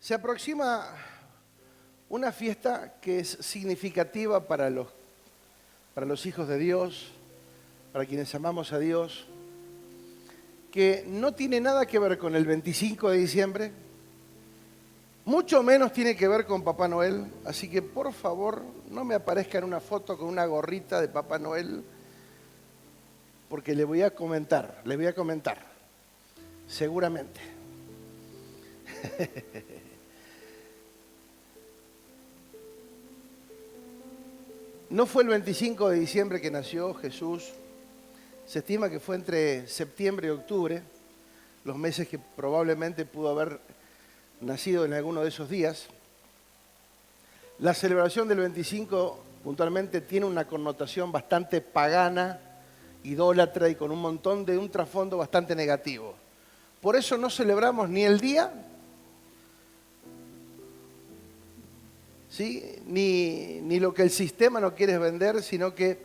Se aproxima una fiesta que es significativa para los hijos de Dios, para quienes amamos a Dios, que no tiene nada que ver con el 25 de diciembre, mucho menos tiene que ver con Papá Noel, así que por favor no me aparezca en una foto con una gorrita de Papá Noel, porque le voy a comentar, seguramente. No fue el 25 de diciembre que nació Jesús. Se estima que fue entre septiembre y octubre, los meses que probablemente pudo haber nacido en alguno de esos días. La celebración del 25 puntualmente tiene una connotación bastante pagana, idólatra y con un trasfondo bastante negativo. Por eso no celebramos ni el día, ¿sí?, ni lo que el sistema no quiere vender, sino que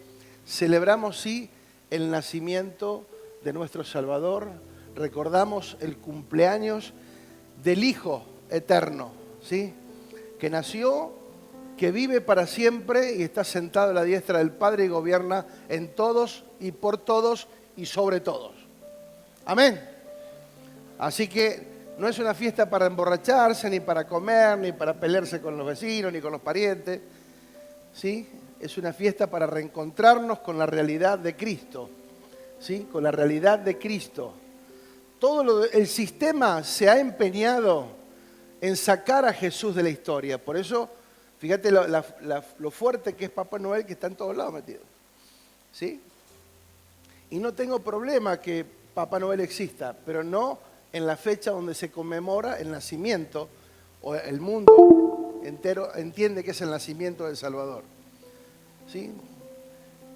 celebramos sí el nacimiento de nuestro Salvador, recordamos el cumpleaños del Hijo Eterno, ¿sí?, que nació, que vive para siempre y está sentado a la diestra del Padre y gobierna en todos y por todos y sobre todos. Amén. Así que no es una fiesta para emborracharse, ni para comer, ni para pelearse con los vecinos, ni con los parientes, ¿sí? Es una fiesta para reencontrarnos con la realidad de Cristo, ¿sí? Con la realidad de Cristo. El sistema se ha empeñado en sacar a Jesús de la historia. Por eso, fíjate lo fuerte que es Papá Noel, que está en todos lados metido, ¿sí? Y no tengo problema que Papá Noel exista, pero no en la fecha donde se conmemora el nacimiento, o el mundo entero entiende que es el nacimiento del Salvador, ¿sí?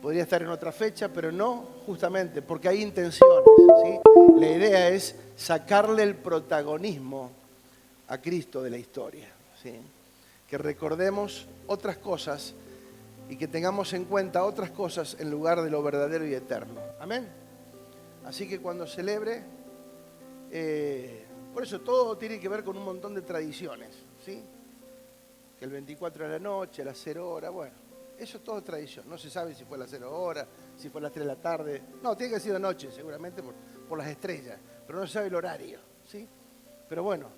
Podría estar en otra fecha, pero no justamente porque hay intenciones, ¿sí? La idea es sacarle el protagonismo a Cristo de la historia, ¿sí? Que recordemos otras cosas y que tengamos en cuenta otras cosas en lugar de lo verdadero y eterno. Amén. Así que cuando celebre, por eso todo tiene que ver con un montón de tradiciones, ¿sí? Que el 24 de la noche, a las 0 horas, bueno, eso es todo tradición. No se sabe si fue a las 0 horas, si fue a las 3 de la tarde. No, tiene que haber sido noche, seguramente por las estrellas, pero no se sabe el horario, ¿sí? Pero bueno,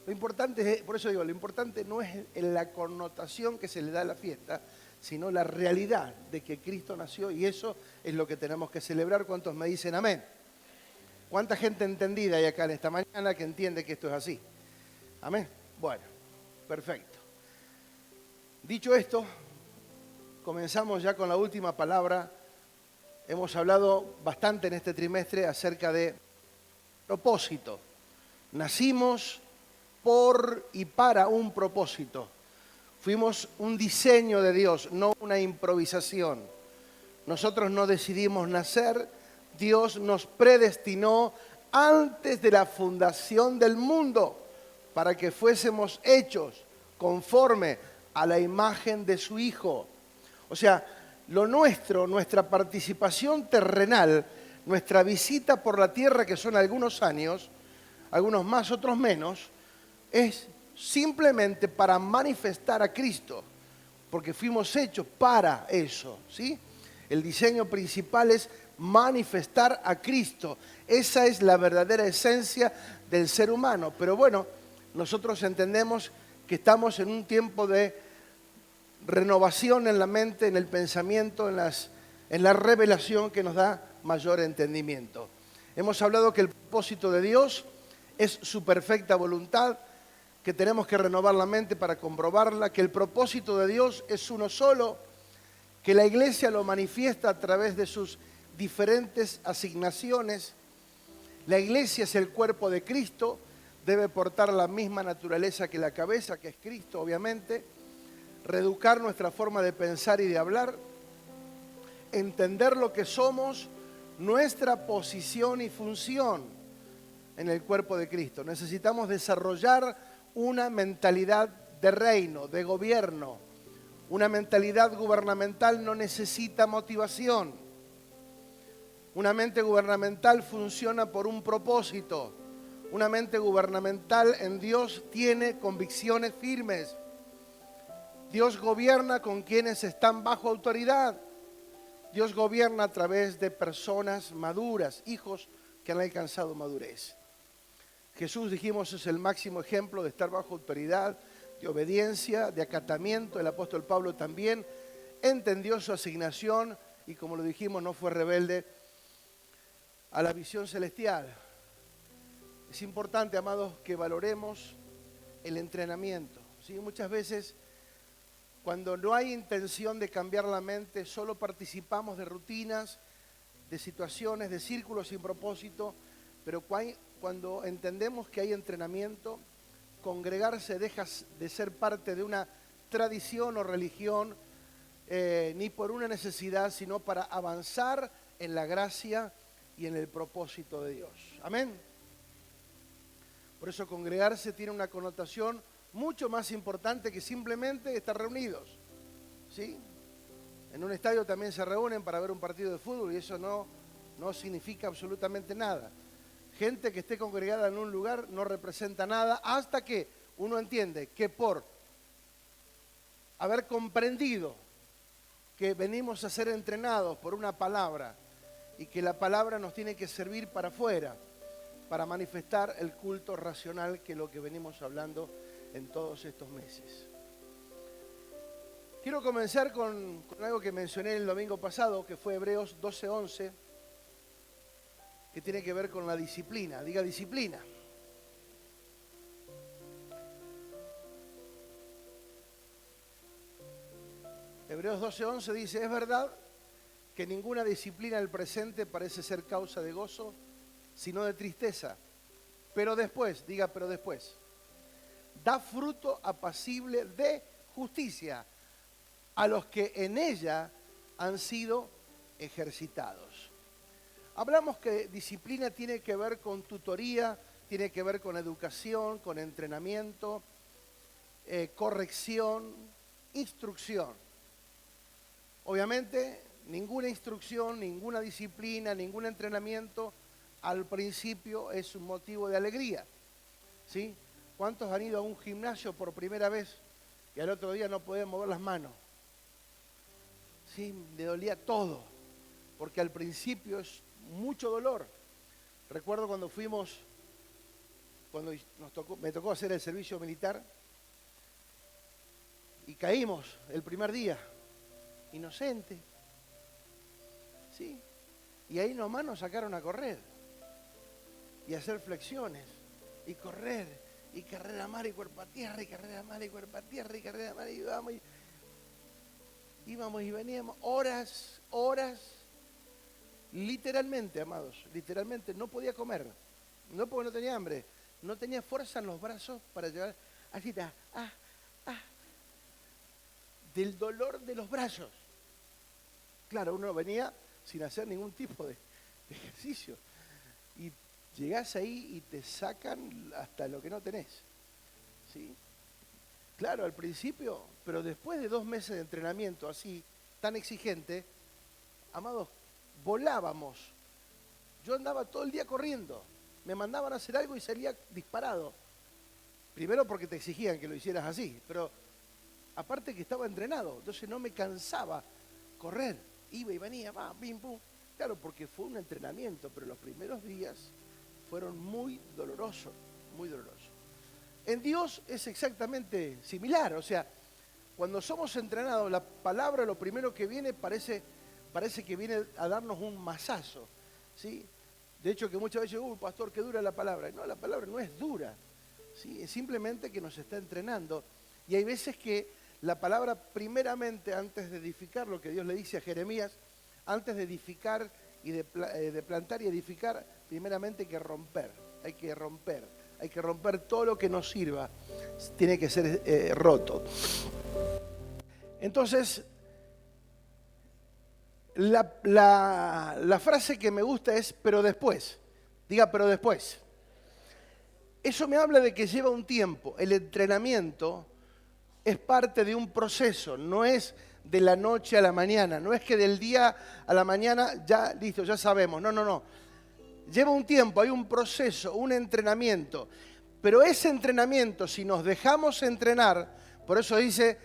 lo importante es, por eso digo, lo importante no es la connotación que se le da a la fiesta, sino la realidad de que Cristo nació, y eso es lo que tenemos que celebrar. ¿Cuántos me dicen amén? ¿Cuánta gente entendida hay acá en esta mañana que entiende que esto es así? Amén. Bueno, perfecto. Dicho esto, comenzamos ya con la última palabra. Hemos hablado bastante en este trimestre acerca de propósito. Nacimos por y para un propósito. Fuimos un diseño de Dios, no una improvisación. Nosotros no decidimos nacer, Dios nos predestinó antes de la fundación del mundo para que fuésemos hechos conforme a la imagen de su Hijo. O sea, lo nuestro, nuestra participación terrenal, nuestra visita por la tierra, que son algunos años, algunos más, otros menos, es simplemente para manifestar a Cristo, porque fuimos hechos para eso, ¿sí? El diseño principal es manifestar a Cristo. Esa es la verdadera esencia del ser humano. Pero bueno, nosotros entendemos que estamos en un tiempo de renovación en la mente, en el pensamiento, en la revelación que nos da mayor entendimiento. Hemos hablado que el propósito de Dios es su perfecta voluntad, que tenemos que renovar la mente para comprobarla, que el propósito de Dios es uno solo, que la iglesia lo manifiesta a través de sus diferentes asignaciones. La iglesia es el cuerpo de Cristo, debe portar la misma naturaleza que la cabeza, que es Cristo, obviamente. Reeducar nuestra forma de pensar y de hablar, entender lo que somos, nuestra posición y función en el cuerpo de Cristo. Necesitamos desarrollar una mentalidad de reino, de gobierno. Una mentalidad gubernamental no necesita motivación. Una mente gubernamental funciona por un propósito. Una mente gubernamental en Dios tiene convicciones firmes. Dios gobierna con quienes están bajo autoridad. Dios gobierna a través de personas maduras, hijos que han alcanzado madurez. Jesús, dijimos, es el máximo ejemplo de estar bajo autoridad, de obediencia, de acatamiento. El apóstol Pablo también entendió su asignación y, como lo dijimos, no fue rebelde a la visión celestial. Es importante, amados, que valoremos el entrenamiento. ¿Sí? Muchas veces, cuando no hay intención de cambiar la mente, solo participamos de rutinas, de situaciones, de círculos sin propósito, pero cuando entendemos que hay entrenamiento, congregarse deja de ser parte de una tradición o religión, ni por una necesidad, sino para avanzar en la gracia y en el propósito de Dios. Amén. Por eso congregarse tiene una connotación mucho más importante que simplemente estar reunidos. ¿Sí? En un estadio también se reúnen para ver un partido de fútbol y eso no significa absolutamente nada. Gente que esté congregada en un lugar no representa nada hasta que uno entiende que por haber comprendido que venimos a ser entrenados por una palabra y que la palabra nos tiene que servir para afuera, para manifestar el culto racional, que es lo que venimos hablando en todos estos meses. Quiero comenzar con algo que mencioné el domingo pasado, que fue Hebreos 12:11, que tiene que ver con la disciplina. Diga disciplina. Hebreos 12:11 dice: es verdad que ninguna disciplina del presente parece ser causa de gozo, sino de tristeza. Pero después, diga pero después, da fruto apacible de justicia a los que en ella han sido ejercitados. Hablamos que disciplina tiene que ver con tutoría, tiene que ver con educación, con entrenamiento, corrección, instrucción. Obviamente, ninguna instrucción, ninguna disciplina, ningún entrenamiento al principio es un motivo de alegría. ¿Sí? ¿Cuántos han ido a un gimnasio por primera vez y al otro día no podían mover las manos? Sí, le dolía todo, porque al principio es mucho dolor. Recuerdo cuando me tocó hacer el servicio militar y caímos el primer día, inocente, ¿sí? Y ahí nomás nos sacaron a correr y a hacer flexiones y correr y carrera a mar y cuerpo a tierra y carrera a mar y cuerpo a tierra y carrera a mar y íbamos y veníamos horas, literalmente, amados, literalmente no podía comer, no porque no tenía hambre, no tenía fuerza en los brazos para llevar, así está, del dolor de los brazos. Claro, uno venía sin hacer ningún tipo de ejercicio y llegás ahí y te sacan hasta lo que no tenés, ¿sí? Claro, al principio, pero después de 2 meses de entrenamiento así, tan exigente, amados, volábamos. Yo andaba todo el día corriendo, me mandaban a hacer algo y salía disparado. Primero porque te exigían que lo hicieras así, pero aparte que estaba entrenado, entonces no me cansaba correr, iba y venía, pim, pum. Claro, porque fue un entrenamiento, pero los primeros días fueron muy dolorosos, muy dolorosos. En Dios es exactamente similar, o sea, cuando somos entrenados, la palabra lo primero que viene parece que viene a darnos un mazazo, ¿sí? De hecho que muchas veces, pastor, qué dura la palabra. No, la palabra no es dura, ¿sí? Es simplemente que nos está entrenando. Y hay veces que la palabra primeramente, antes de edificar, lo que Dios le dice a Jeremías, antes de edificar y de plantar y edificar, primeramente hay que romper. Hay que romper todo lo que nos sirva, tiene que ser roto. Entonces, la frase que me gusta es, pero después. Diga, pero después. Eso me habla de que lleva un tiempo. El entrenamiento es parte de un proceso, no es de la noche a la mañana, no es que del día a la mañana ya, listo, ya sabemos. No. lleva un tiempo, hay un proceso, un entrenamiento. Pero ese entrenamiento, si nos dejamos entrenar, por eso dice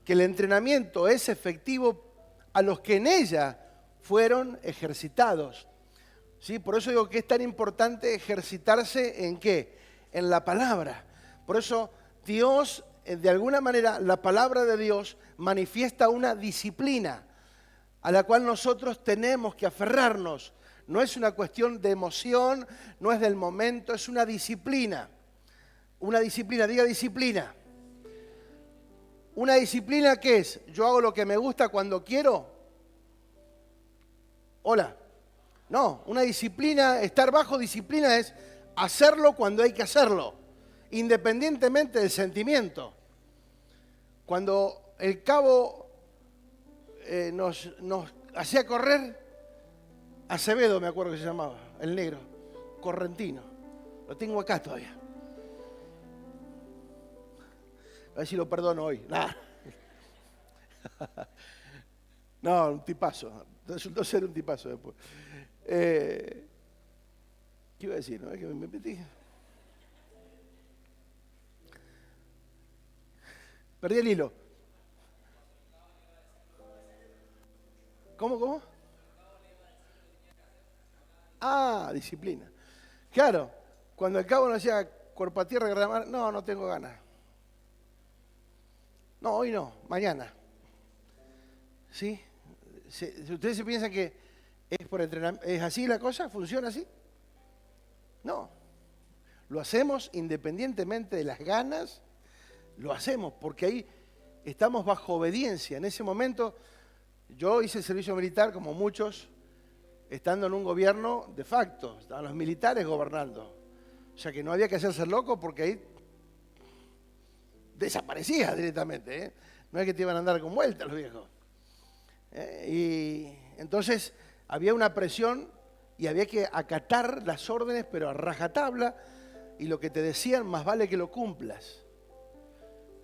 que el entrenamiento es efectivo a los que en ella fueron ejercitados. ¿Sí? Por eso digo que es tan importante ejercitarse ¿en qué? En la palabra. Por eso Dios, de alguna manera, la palabra de Dios manifiesta una disciplina a la cual nosotros tenemos que aferrarnos. No es una cuestión de emoción, no es del momento, es una disciplina. Una disciplina, diga disciplina. ¿Una disciplina qué es? ¿Yo hago lo que me gusta cuando quiero? Hola. No, una disciplina, estar bajo disciplina es hacerlo cuando hay que hacerlo, independientemente del sentimiento. Cuando el cabo nos hacía correr, Acevedo me acuerdo que se llamaba, el negro, correntino, lo tengo acá todavía. A ver si lo perdono hoy. Nah. No, un tipazo, resultó ser un tipazo después. ¿Qué iba a decir? ¿No? ¿Es que me metí? Perdí el hilo. ¿Cómo? Ah, disciplina. Claro, cuando el cabo nos decía cuerpo a tierra, guerra a mar, no tengo ganas. No, hoy no, mañana. ¿Sí? ¿Ustedes se piensan que es por entrenamiento? ¿Es así la cosa? ¿Funciona así? No. Lo hacemos independientemente de las ganas, lo hacemos porque ahí estamos bajo obediencia. En ese momento yo hice el servicio militar como muchos, estando en un gobierno de facto, estaban los militares gobernando. O sea que no había que hacerse loco porque ahí desaparecía directamente, ¿eh? No es que te iban a andar con vueltas los viejos. Y entonces había una presión y había que acatar las órdenes, pero a rajatabla, y lo que te decían más vale que lo cumplas.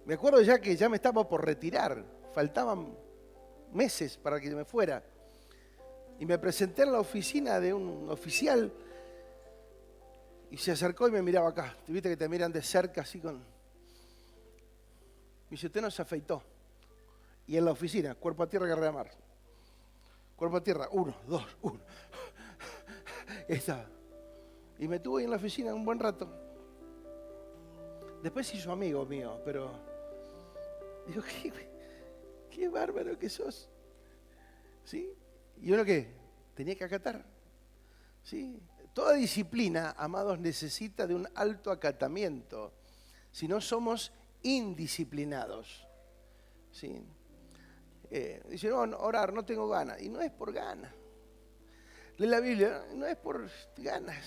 Me acuerdo ya que ya me estaba por retirar, faltaban meses para que me fuera. Y me presenté en la oficina de un oficial y se acercó y me miraba acá. Viste que te miran de cerca así con... Me dice, usted no se afeitó. Y en la oficina, cuerpo a tierra, guerra a mar. Cuerpo a tierra, 1, 2, 1. Ahí estaba. Y me tuvo ahí en la oficina un buen rato. Después se hizo amigo mío, pero... Digo, qué bárbaro que sos. ¿Sí? ¿Y uno qué? Tenía que acatar. ¿Sí? Toda disciplina, amados, necesita de un alto acatamiento. Si no somos indisciplinados. ¿Sí? Dice, no, orar, no tengo ganas. Y no es por ganas. Lee la Biblia, no es por ganas.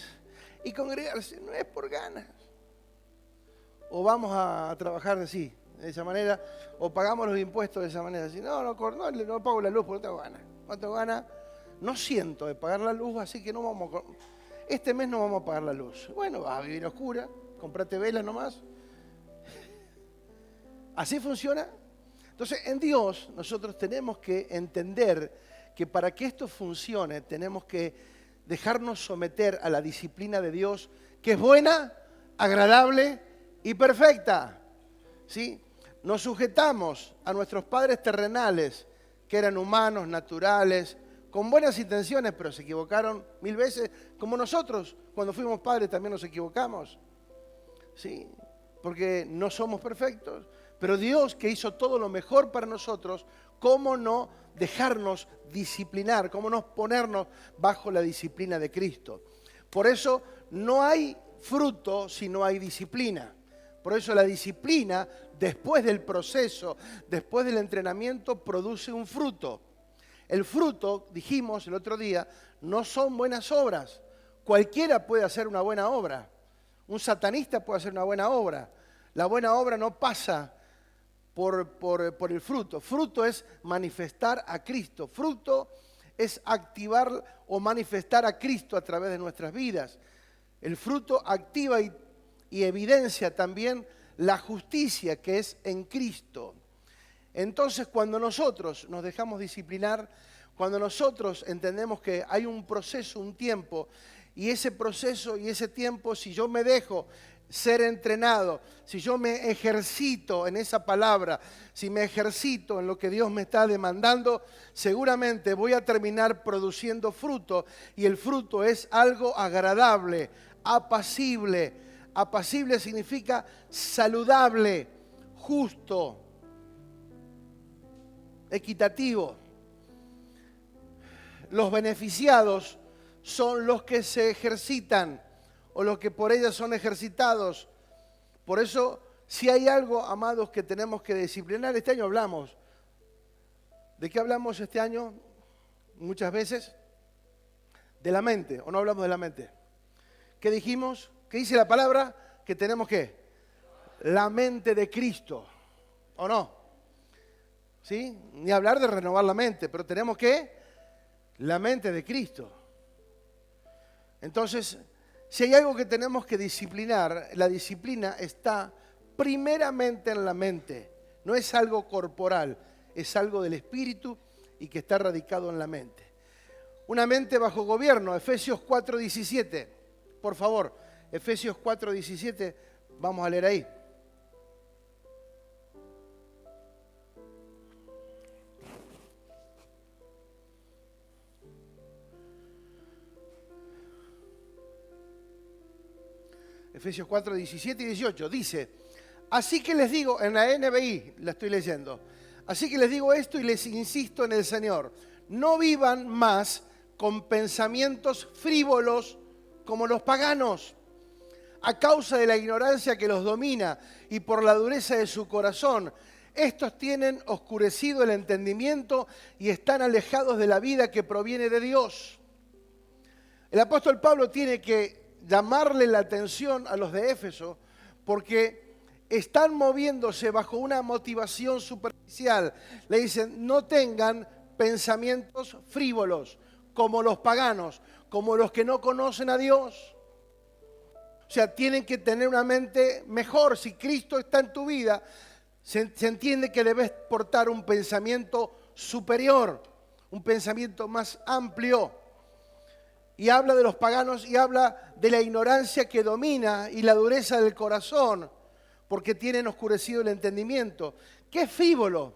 Y congregarse, no es por ganas. O vamos a trabajar así, de esa manera, o pagamos los impuestos de esa manera. Así, no pago la luz porque no tengo ganas. No siento de pagar la luz, así que no vamos a... Este mes no vamos a pagar la luz. Bueno, vas a vivir a oscura, comprate velas nomás. ¿Así funciona? Entonces, en Dios nosotros tenemos que entender que para que esto funcione tenemos que dejarnos someter a la disciplina de Dios, que es buena, agradable y perfecta. ¿Sí? Nos sujetamos a nuestros padres terrenales, que eran humanos, naturales, con buenas intenciones, pero se equivocaron 1000 veces, como nosotros, cuando fuimos padres también nos equivocamos. ¿Sí? Porque no somos perfectos. Pero Dios, que hizo todo lo mejor para nosotros, ¿cómo no dejarnos disciplinar? ¿Cómo no ponernos bajo la disciplina de Cristo? Por eso no hay fruto si no hay disciplina. Por eso la disciplina, después del proceso, después del entrenamiento, produce un fruto. El fruto, dijimos el otro día, no son buenas obras. Cualquiera puede hacer una buena obra. Un satanista puede hacer una buena obra. La buena obra no pasa por el fruto. Fruto es manifestar a Cristo. Fruto es activar o manifestar a Cristo a través de nuestras vidas. El fruto activa y evidencia también la justicia que es en Cristo. Entonces, cuando nosotros nos dejamos disciplinar, cuando nosotros entendemos que hay un proceso, un tiempo, Y ese proceso y ese tiempo, si yo me dejo ser entrenado, si yo me ejercito en esa palabra, si me ejercito en lo que Dios me está demandando, seguramente voy a terminar produciendo fruto, y el fruto es algo agradable, apacible. Apacible significa saludable, justo, equitativo. Los beneficiados son los que se ejercitan o los que por ellas son ejercitados. Por eso, si hay algo, amados, que tenemos que disciplinar, este año hablamos. ¿De qué hablamos este año? Muchas veces. De la mente, ¿o no hablamos de la mente? ¿Qué dijimos? ¿Qué dice la palabra? Que tenemos ¿qué? La mente de Cristo, ¿o no? ¿Sí? Ni hablar de renovar la mente, pero tenemos ¿qué? La mente de Cristo. Entonces, si hay algo que tenemos que disciplinar, la disciplina está primeramente en la mente. No es algo corporal, es algo del espíritu y que está radicado en la mente. Una mente bajo gobierno, Efesios 4:17. Por favor, Efesios 4:17, vamos a leer ahí. Efesios 4:17 y 18, dice: así que les digo, en la NBI la estoy leyendo, así que les digo esto y les insisto en el Señor, no vivan más con pensamientos frívolos como los paganos, a causa de la ignorancia que los domina y por la dureza de su corazón. Estos tienen oscurecido el entendimiento y están alejados de la vida que proviene de Dios. El apóstol Pablo tiene que llamarle la atención a los de Éfeso porque están moviéndose bajo una motivación superficial. Le dicen, no tengan pensamientos frívolos como los paganos, como los que no conocen a Dios. O sea, tienen que tener una mente mejor. Si Cristo está en tu vida, se entiende que debes portar un pensamiento superior, un pensamiento más amplio. Y habla de los paganos y habla de la ignorancia que domina y la dureza del corazón, porque tienen oscurecido el entendimiento. ¿Qué es frívolo?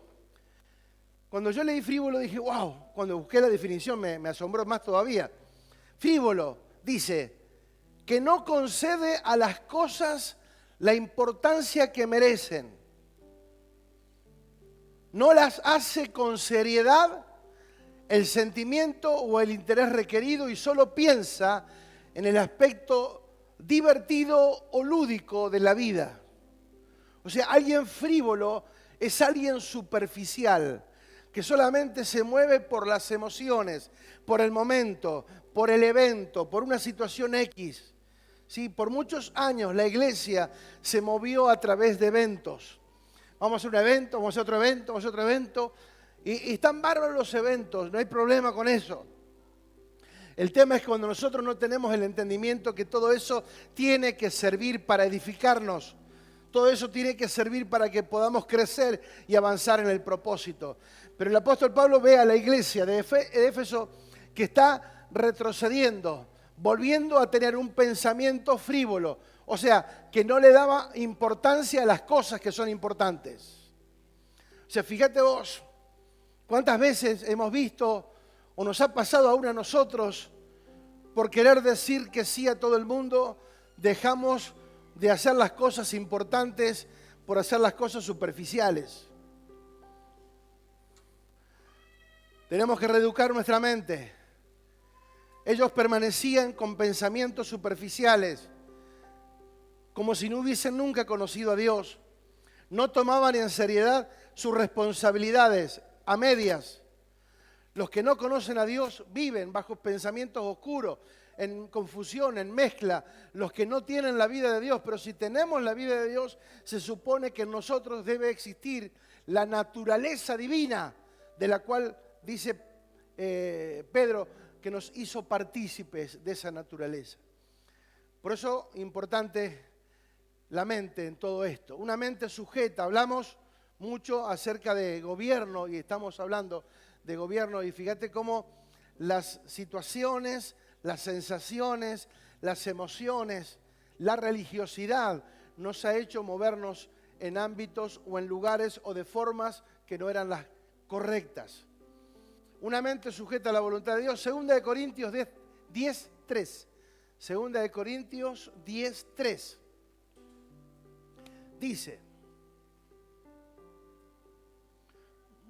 Cuando yo leí frívolo dije, wow, cuando busqué la definición me asombró más todavía. Frívolo dice que no concede a las cosas la importancia que merecen. No las hace con seriedad el sentimiento o el interés requerido y solo piensa en el aspecto divertido o lúdico de la vida. O sea, alguien frívolo es alguien superficial, que solamente se mueve por las emociones, por el momento, por el evento, por una situación X. Sí, por muchos años la iglesia se movió a través de eventos. Vamos a hacer un evento, vamos a hacer otro evento, vamos a hacer otro evento. Y están bárbaros los eventos, no hay problema con eso. El tema es cuando nosotros no tenemos el entendimiento que todo eso tiene que servir para edificarnos. Todo eso tiene que servir para que podamos crecer y avanzar en el propósito. Pero el apóstol Pablo ve a la iglesia de Éfeso que está retrocediendo, volviendo a tener un pensamiento frívolo. O sea, que no le daba importancia a las cosas que son importantes. O sea, fíjate vos, ¿cuántas veces hemos visto o nos ha pasado aún a nosotros, por querer decir que sí a todo el mundo, dejamos de hacer las cosas importantes por hacer las cosas superficiales? Tenemos que reeducar nuestra mente. Ellos permanecían con pensamientos superficiales, como si no hubiesen nunca conocido a Dios. No tomaban en seriedad sus responsabilidades, a medias. Los que no conocen a Dios viven bajo pensamientos oscuros, en confusión, en mezcla. Los que no tienen la vida de Dios, pero si tenemos la vida de Dios, se supone que en nosotros debe existir la naturaleza divina, de la cual dice Pedro que nos hizo partícipes de esa naturaleza. Por eso, importante la mente en todo esto. Una mente sujeta. Hablamos mucho acerca de gobierno y estamos hablando de gobierno y fíjate cómo las situaciones, las sensaciones, las emociones, la religiosidad nos ha hecho movernos en ámbitos o en lugares o de formas que no eran las correctas. Una mente sujeta a la voluntad de Dios. Segunda de Corintios 10:3. Segunda de Corintios 10:3. Dice,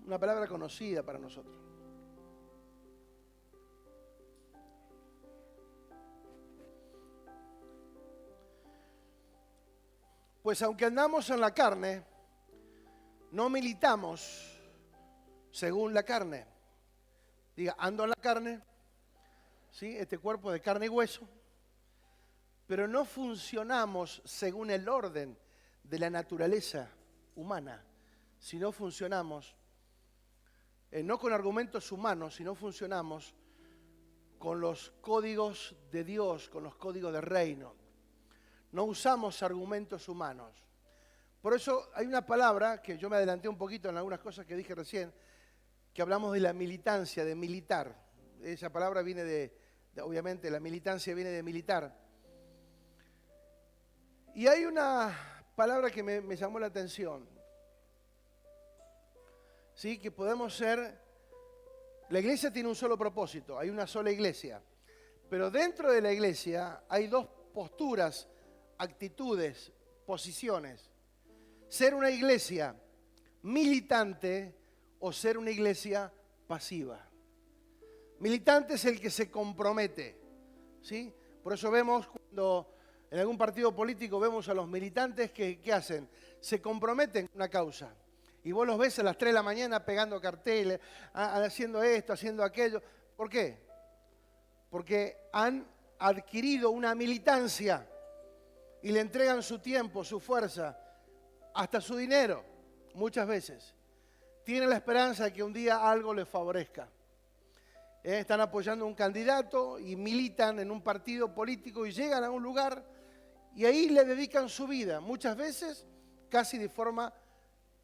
una palabra conocida para nosotros. Pues aunque andamos en la carne, no militamos según la carne. Diga, ando en la carne, ¿sí? Este cuerpo de carne y hueso, pero no funcionamos según el orden de la naturaleza humana, sino funcionamos, no con argumentos humanos, sino funcionamos con los códigos de Dios, con los códigos del reino. No usamos argumentos humanos. Por eso hay una palabra que yo me adelanté un poquito en algunas cosas que dije recién, que hablamos de la militancia, de militar. Esa palabra viene obviamente, la militancia viene de militar. Y hay una palabra que me llamó la atención. ¿Sí? Que podemos ser... La iglesia tiene un solo propósito, hay una sola iglesia. Pero dentro de la iglesia hay dos posturas, actitudes, posiciones. Ser una iglesia militante o ser una iglesia pasiva. Militante es el que se compromete, ¿sí? Por eso vemos cuando en algún partido político vemos a los militantes que ¿qué hacen? Se comprometen con una causa. Y vos los ves a las 3 de la mañana pegando carteles, haciendo esto, haciendo aquello. ¿Por qué? Porque han adquirido una militancia y le entregan su tiempo, su fuerza, hasta su dinero, muchas veces. Tienen la esperanza de que un día algo les favorezca. Están apoyando a un candidato y militan en un partido político y llegan a un lugar y ahí le dedican su vida, muchas veces casi de forma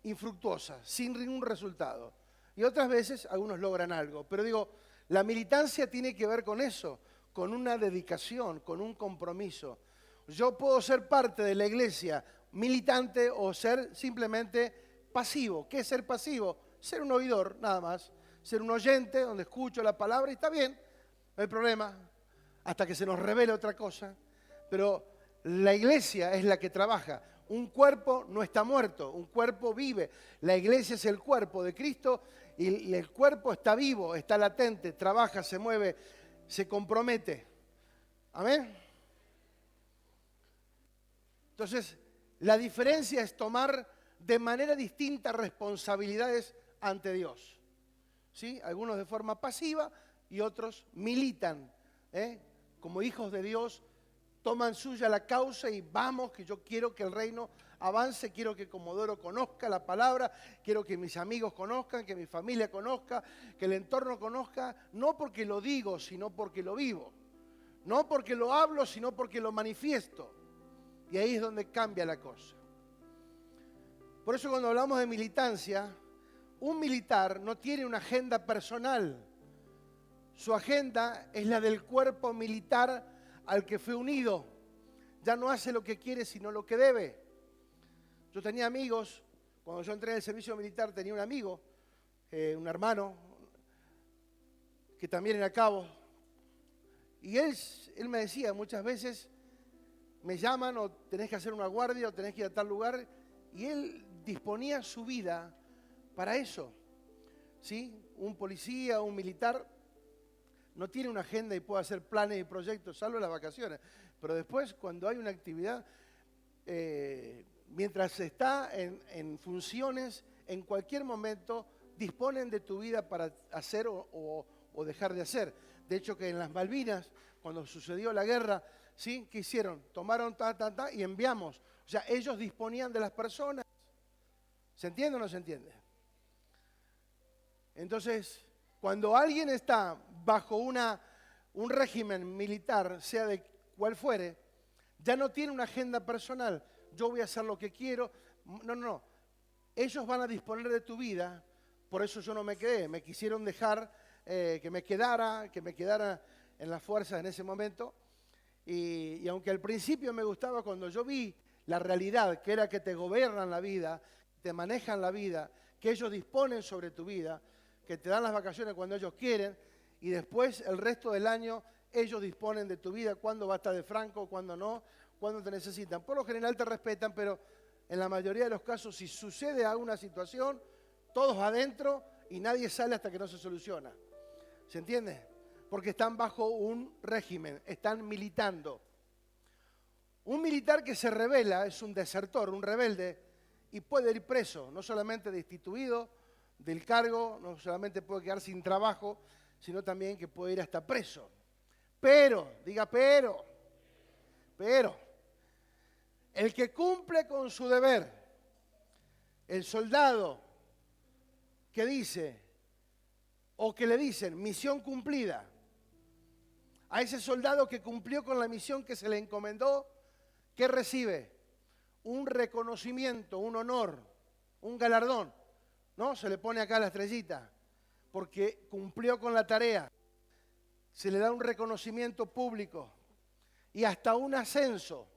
infructuosa, sin ningún resultado. Y otras veces algunos logran algo. Pero digo, la militancia tiene que ver con eso, con una dedicación, con un compromiso. Yo puedo ser parte de la iglesia militante o ser simplemente pasivo. ¿Qué es ser pasivo? Ser un oidor, nada más. Ser un oyente donde escucho la palabra y está bien, no hay problema, hasta que se nos revele otra cosa. Pero la iglesia es la que trabaja. Un cuerpo no está muerto, un cuerpo vive. La iglesia es el cuerpo de Cristo y el cuerpo está vivo, está latente, trabaja, se mueve, se compromete. Amén. Entonces, la diferencia es tomar de manera distinta responsabilidades ante Dios. ¿Sí? Algunos de forma pasiva y otros militan, como hijos de Dios, toman suya la causa y vamos, que yo quiero que el reino avance, quiero que Comodoro conozca la palabra, quiero que mis amigos conozcan, que mi familia conozca, que el entorno conozca, no porque lo digo, sino porque lo vivo. No porque lo hablo, sino porque lo manifiesto. Y ahí es donde cambia la cosa. Por eso cuando hablamos de militancia, un militar no tiene una agenda personal. Su agenda es la del cuerpo militar al que fue unido. Ya no hace lo que quiere, sino lo que debe. Yo tenía amigos, cuando yo entré en el servicio militar tenía un amigo, un hermano, que también era cabo. Y él me decía muchas veces, me llaman o tenés que hacer una guardia o tenés que ir a tal lugar. Y él disponía su vida para eso. ¿Sí? Un policía, un militar no tiene una agenda y puede hacer planes y proyectos, salvo las vacaciones. Pero después, cuando hay una actividad, mientras está en funciones, en cualquier momento disponen de tu vida para hacer o dejar de hacer. De hecho, que en las Malvinas, cuando sucedió la guerra, ¿sí? ¿Qué hicieron? Tomaron y enviamos. O sea, ellos disponían de las personas. ¿Se entiende o no se entiende? Entonces, cuando alguien está bajo un régimen militar, sea de cual fuere, ya no tiene una agenda personal. Yo voy a hacer lo que quiero. No. Ellos van a disponer de tu vida. Por eso yo no me quedé. Me quisieron dejar que me quedara en las fuerzas en ese momento. Y aunque al principio me gustaba, cuando yo vi la realidad, que era que te gobiernan la vida, te manejan la vida, que ellos disponen sobre tu vida, que te dan las vacaciones cuando ellos quieren, y después el resto del año ellos disponen de tu vida, cuándo va a estar de franco, cuándo no, cuándo te necesitan. Por lo general te respetan, pero en la mayoría de los casos, si sucede alguna situación, todos adentro y nadie sale hasta que no se soluciona. ¿Se entiende? Porque están bajo un régimen, están militando. Un militar que se rebela es un desertor, un rebelde, y puede ir preso, no solamente destituido del cargo, no solamente puede quedar sin trabajo, sino también que puede ir hasta preso. Pero, diga pero, el que cumple con su deber, el soldado que dice, o que le dicen, misión cumplida, a ese soldado que cumplió con la misión que se le encomendó, ¿qué recibe? Un reconocimiento, un honor, un galardón. ¿No? Se le pone acá la estrellita, porque cumplió con la tarea. Se le da un reconocimiento público y hasta un ascenso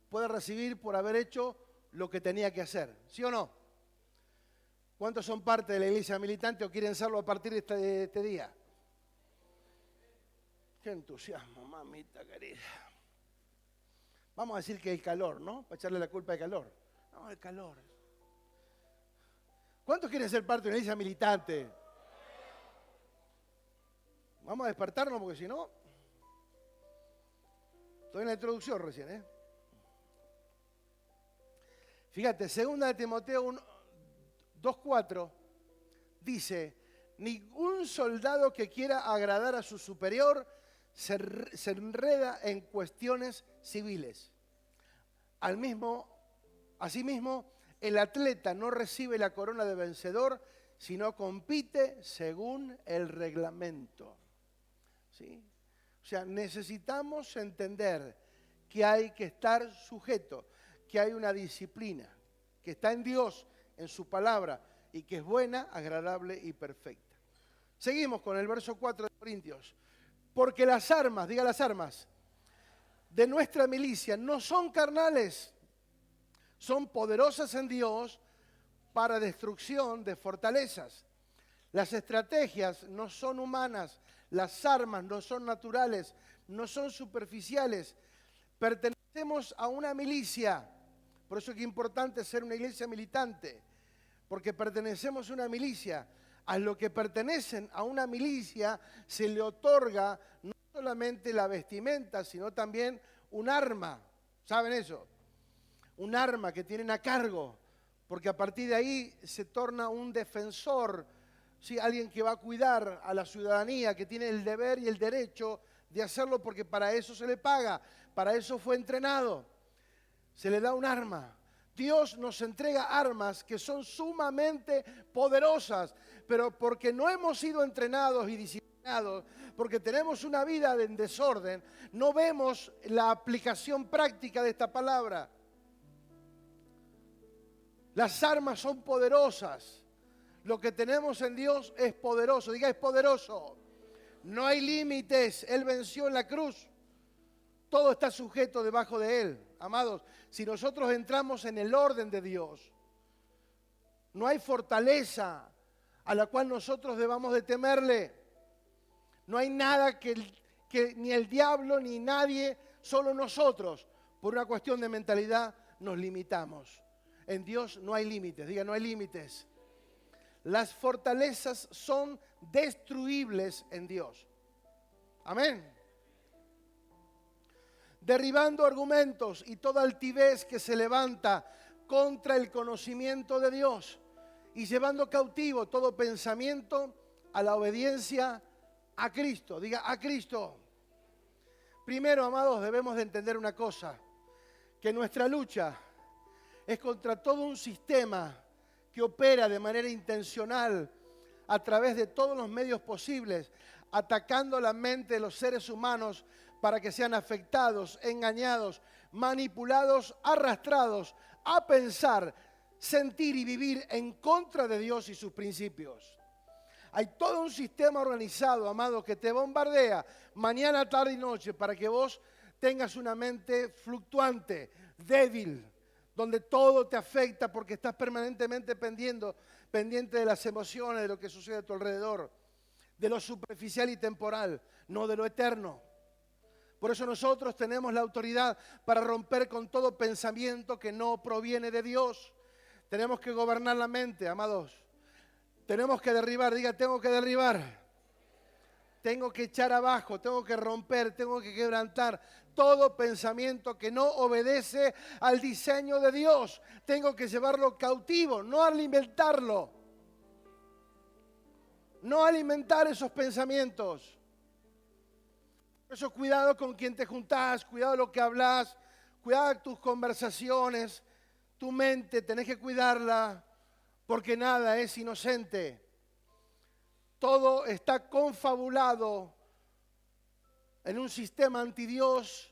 puede recibir por haber hecho lo que tenía que hacer. ¿Sí o no? ¿Cuántos son parte de la iglesia militante o quieren serlo a partir de este día? Qué entusiasmo, mamita querida. Vamos a decir que el calor, ¿no? Para echarle la culpa al calor. No, el calor. ¿Cuántos quieren ser parte de una iglesia militante? Vamos a despertarnos porque si no... Estoy en la introducción recién, ¿eh? Fíjate, 2 de Timoteo 2:4 dice, ningún soldado que quiera agradar a su superior se enreda en cuestiones civiles. Asimismo, el atleta no recibe la corona de vencedor, sino compite según el reglamento. ¿Sí? O sea, necesitamos entender que hay que estar sujeto, que hay una disciplina, que está en Dios, en su palabra, y que es buena, agradable y perfecta. Seguimos con el verso 4 de Corintios. Porque las armas, diga las armas, de nuestra milicia no son carnales, son poderosas en Dios para destrucción de fortalezas. Las estrategias no son humanas, las armas no son naturales, no son superficiales. Pertenecemos a una milicia, por eso es que es importante ser una iglesia militante, porque pertenecemos a una milicia. A lo que pertenecen a una milicia se le otorga no solamente la vestimenta, sino también un arma. ¿Saben eso? Un arma que tienen a cargo, porque a partir de ahí se torna un defensor, ¿sí? Alguien que va a cuidar a la ciudadanía, que tiene el deber y el derecho de hacerlo porque para eso se le paga, para eso fue entrenado. Se le da un arma. Dios nos entrega armas que son sumamente poderosas, pero porque no hemos sido entrenados y disciplinados, porque tenemos una vida en desorden, no vemos la aplicación práctica de esta palabra. Las armas son poderosas. Lo que tenemos en Dios es poderoso. Diga, es poderoso. No hay límites. Él venció en la cruz. Todo está sujeto debajo de Él. Amados, si nosotros entramos en el orden de Dios, no hay fortaleza a la cual nosotros debamos de temerle. No hay nada que ni el diablo ni nadie, solo nosotros, por una cuestión de mentalidad, nos limitamos. En Dios no hay límites. Diga, no hay límites. Las fortalezas son destruibles en Dios. Amén. Derribando argumentos y toda altivez que se levanta contra el conocimiento de Dios y llevando cautivo todo pensamiento a la obediencia a Cristo. Diga, a Cristo. Primero, amados, debemos de entender una cosa, que nuestra lucha es contra todo un sistema que opera de manera intencional a través de todos los medios posibles, atacando la mente de los seres humanos para que sean afectados, engañados, manipulados, arrastrados a pensar, sentir y vivir en contra de Dios y sus principios. Hay todo un sistema organizado, amado, que te bombardea mañana, tarde y noche para que vos tengas una mente fluctuante, débil, donde todo te afecta porque estás permanentemente pendiente de las emociones, de lo que sucede a tu alrededor, de lo superficial y temporal, no de lo eterno. Por eso nosotros tenemos la autoridad para romper con todo pensamiento que no proviene de Dios. Tenemos que gobernar la mente, amados. Tenemos que derribar, diga, tengo que derribar. Tengo que echar abajo, tengo que romper, tengo que quebrantar todo pensamiento que no obedece al diseño de Dios. Tengo que llevarlo cautivo, no alimentarlo. No alimentar esos pensamientos. Por eso cuidado con quien te juntás, cuidado lo que hablas, cuidado de tus conversaciones, tu mente, tenés que cuidarla, porque nada es inocente. Todo está confabulado en un sistema antidios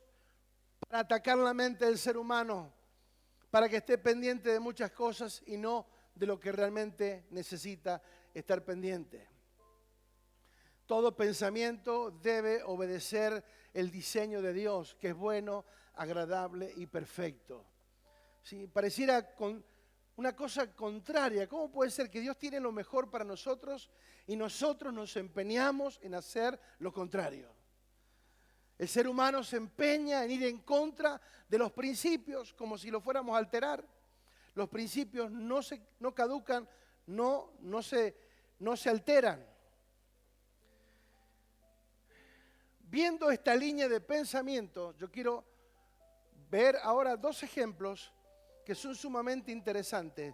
para atacar la mente del ser humano, para que esté pendiente de muchas cosas y no de lo que realmente necesita estar pendiente. Todo pensamiento debe obedecer el diseño de Dios, que es bueno, agradable y perfecto. ¿Sí? Pareciera una cosa contraria. ¿Cómo puede ser que Dios tiene lo mejor para nosotros y nosotros nos empeñamos en hacer lo contrario? El ser humano se empeña en ir en contra de los principios, como si lo fuéramos a alterar. Los principios no caducan, no se alteran. Viendo esta línea de pensamiento, yo quiero ver ahora dos ejemplos que son sumamente interesantes.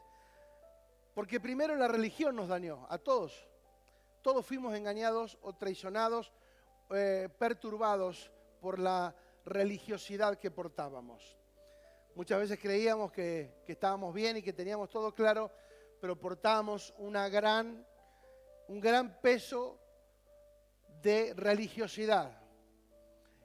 Porque primero la religión nos dañó, a todos. Todos fuimos engañados o traicionados, perturbados por la religiosidad que portábamos. Muchas veces creíamos que estábamos bien y que teníamos todo claro, pero portábamos un gran peso de religiosidad.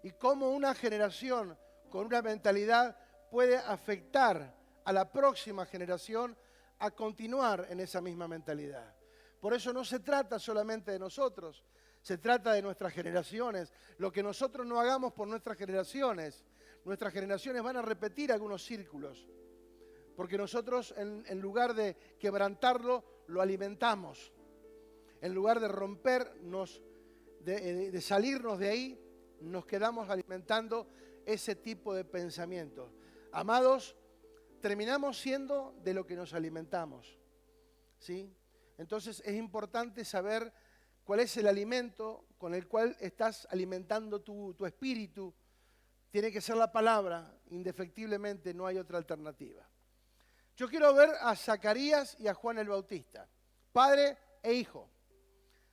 Y cómo una generación con una mentalidad puede afectar a la próxima generación a continuar en esa misma mentalidad. Por eso no se trata solamente de nosotros, se trata de nuestras generaciones. Lo que nosotros no hagamos por nuestras generaciones van a repetir algunos círculos. Porque nosotros en lugar de quebrantarlo, lo alimentamos. En lugar de rompernos, de salirnos de ahí, nos quedamos alimentando ese tipo de pensamientos. Amados, terminamos siendo de lo que nos alimentamos, ¿sí? Entonces es importante saber cuál es el alimento con el cual estás alimentando tu espíritu. Tiene que ser la palabra, indefectiblemente no hay otra alternativa. Yo quiero ver a Zacarías y a Juan el Bautista, padre e hijo,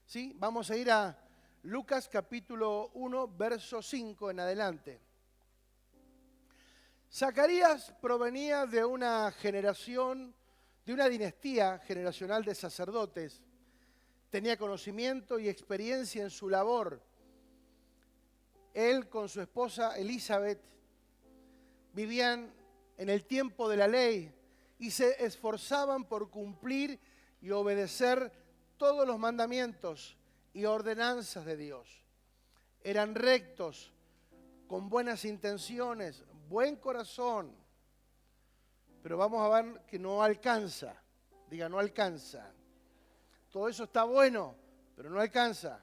¿sí? Vamos a ir a Lucas capítulo 1, verso 5 en adelante. Zacarías provenía de una generación, de una dinastía generacional de sacerdotes. Tenía conocimiento y experiencia en su labor. Él con su esposa Elizabeth vivían en el tiempo de la ley y se esforzaban por cumplir y obedecer todos los mandamientos y ordenanzas de Dios. Eran rectos, con buenas intenciones, buen corazón, pero vamos a ver que no alcanza. Diga, no alcanza. Todo eso está bueno, pero no alcanza.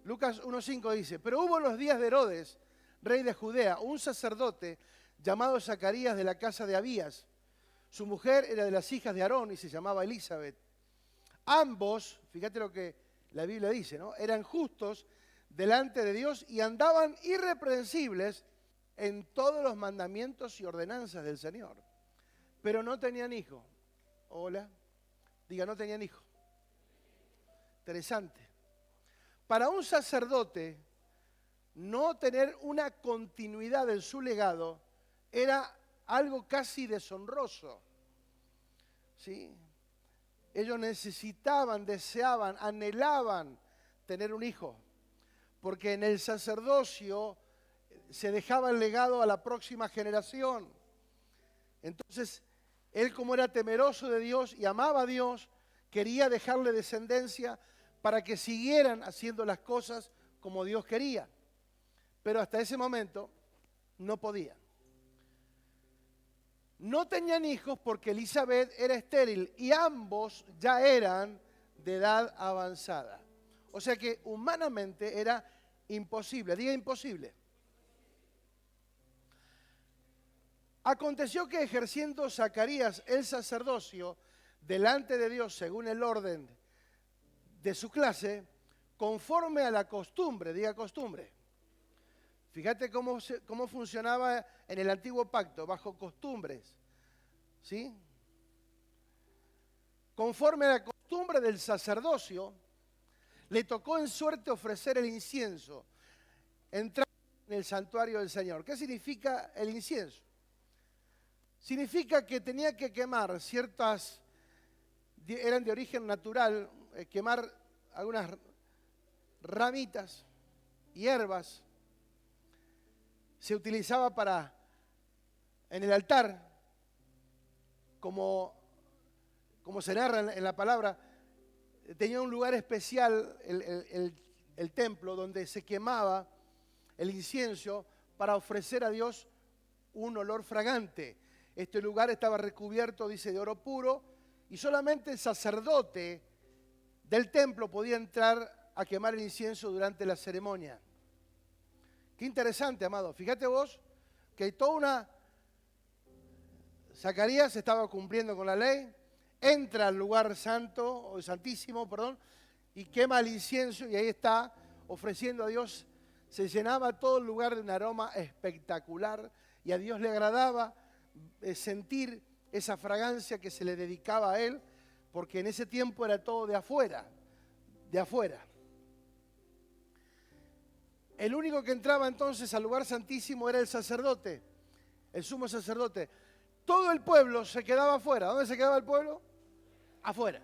Lucas 1:5 dice, pero hubo en los días de Herodes, rey de Judea, un sacerdote llamado Zacarías de la casa de Abías. Su mujer era de las hijas de Aarón y se llamaba Elizabeth. Ambos, fíjate lo que la Biblia dice, ¿no? Eran justos delante de Dios y andaban irreprensibles en todos los mandamientos y ordenanzas del Señor. Pero no tenían hijo. Hola. Diga, no tenían hijo. Interesante. Para un sacerdote, no tener una continuidad en su legado era algo casi deshonroso. ¿Sí? Ellos necesitaban, deseaban, anhelaban tener un hijo, porque en el sacerdocio se dejaba el legado a la próxima generación. Entonces, él como era temeroso de Dios y amaba a Dios, quería dejarle descendencia para que siguieran haciendo las cosas como Dios quería. Pero hasta ese momento no podían. No tenían hijos porque Elizabeth era estéril y ambos ya eran de edad avanzada. O sea que humanamente era imposible. Diga imposible. Aconteció que ejerciendo Zacarías el sacerdocio delante de Dios según el orden de su clase, conforme a la costumbre, diga costumbre. Fíjate cómo funcionaba en el antiguo pacto, bajo costumbres. ¿Sí? Conforme a la costumbre del sacerdocio, le tocó en suerte ofrecer el incienso, entrar en el santuario del Señor. ¿Qué significa el incienso? Significa que tenía que quemar ciertas, eran de origen natural, quemar algunas ramitas, hierbas. Se utilizaba en el altar, como se narra en la palabra, tenía un lugar especial el templo donde se quemaba el incienso para ofrecer a Dios un olor fragante. Este lugar estaba recubierto, dice, de oro puro, y solamente el sacerdote del templo podía entrar a quemar el incienso durante la ceremonia. Qué interesante, amado. Fíjate vos que hay toda una... Zacarías estaba cumpliendo con la ley, entra al lugar santo, o santísimo, perdón, y quema el incienso, y ahí está ofreciendo a Dios. Se llenaba todo el lugar de un aroma espectacular, y a Dios le agradaba sentir esa fragancia que se le dedicaba a Él, porque en ese tiempo era todo de afuera, de afuera. El único que entraba entonces al lugar santísimo era el sacerdote, el sumo sacerdote. Todo el pueblo se quedaba afuera. ¿Dónde se quedaba el pueblo? Afuera.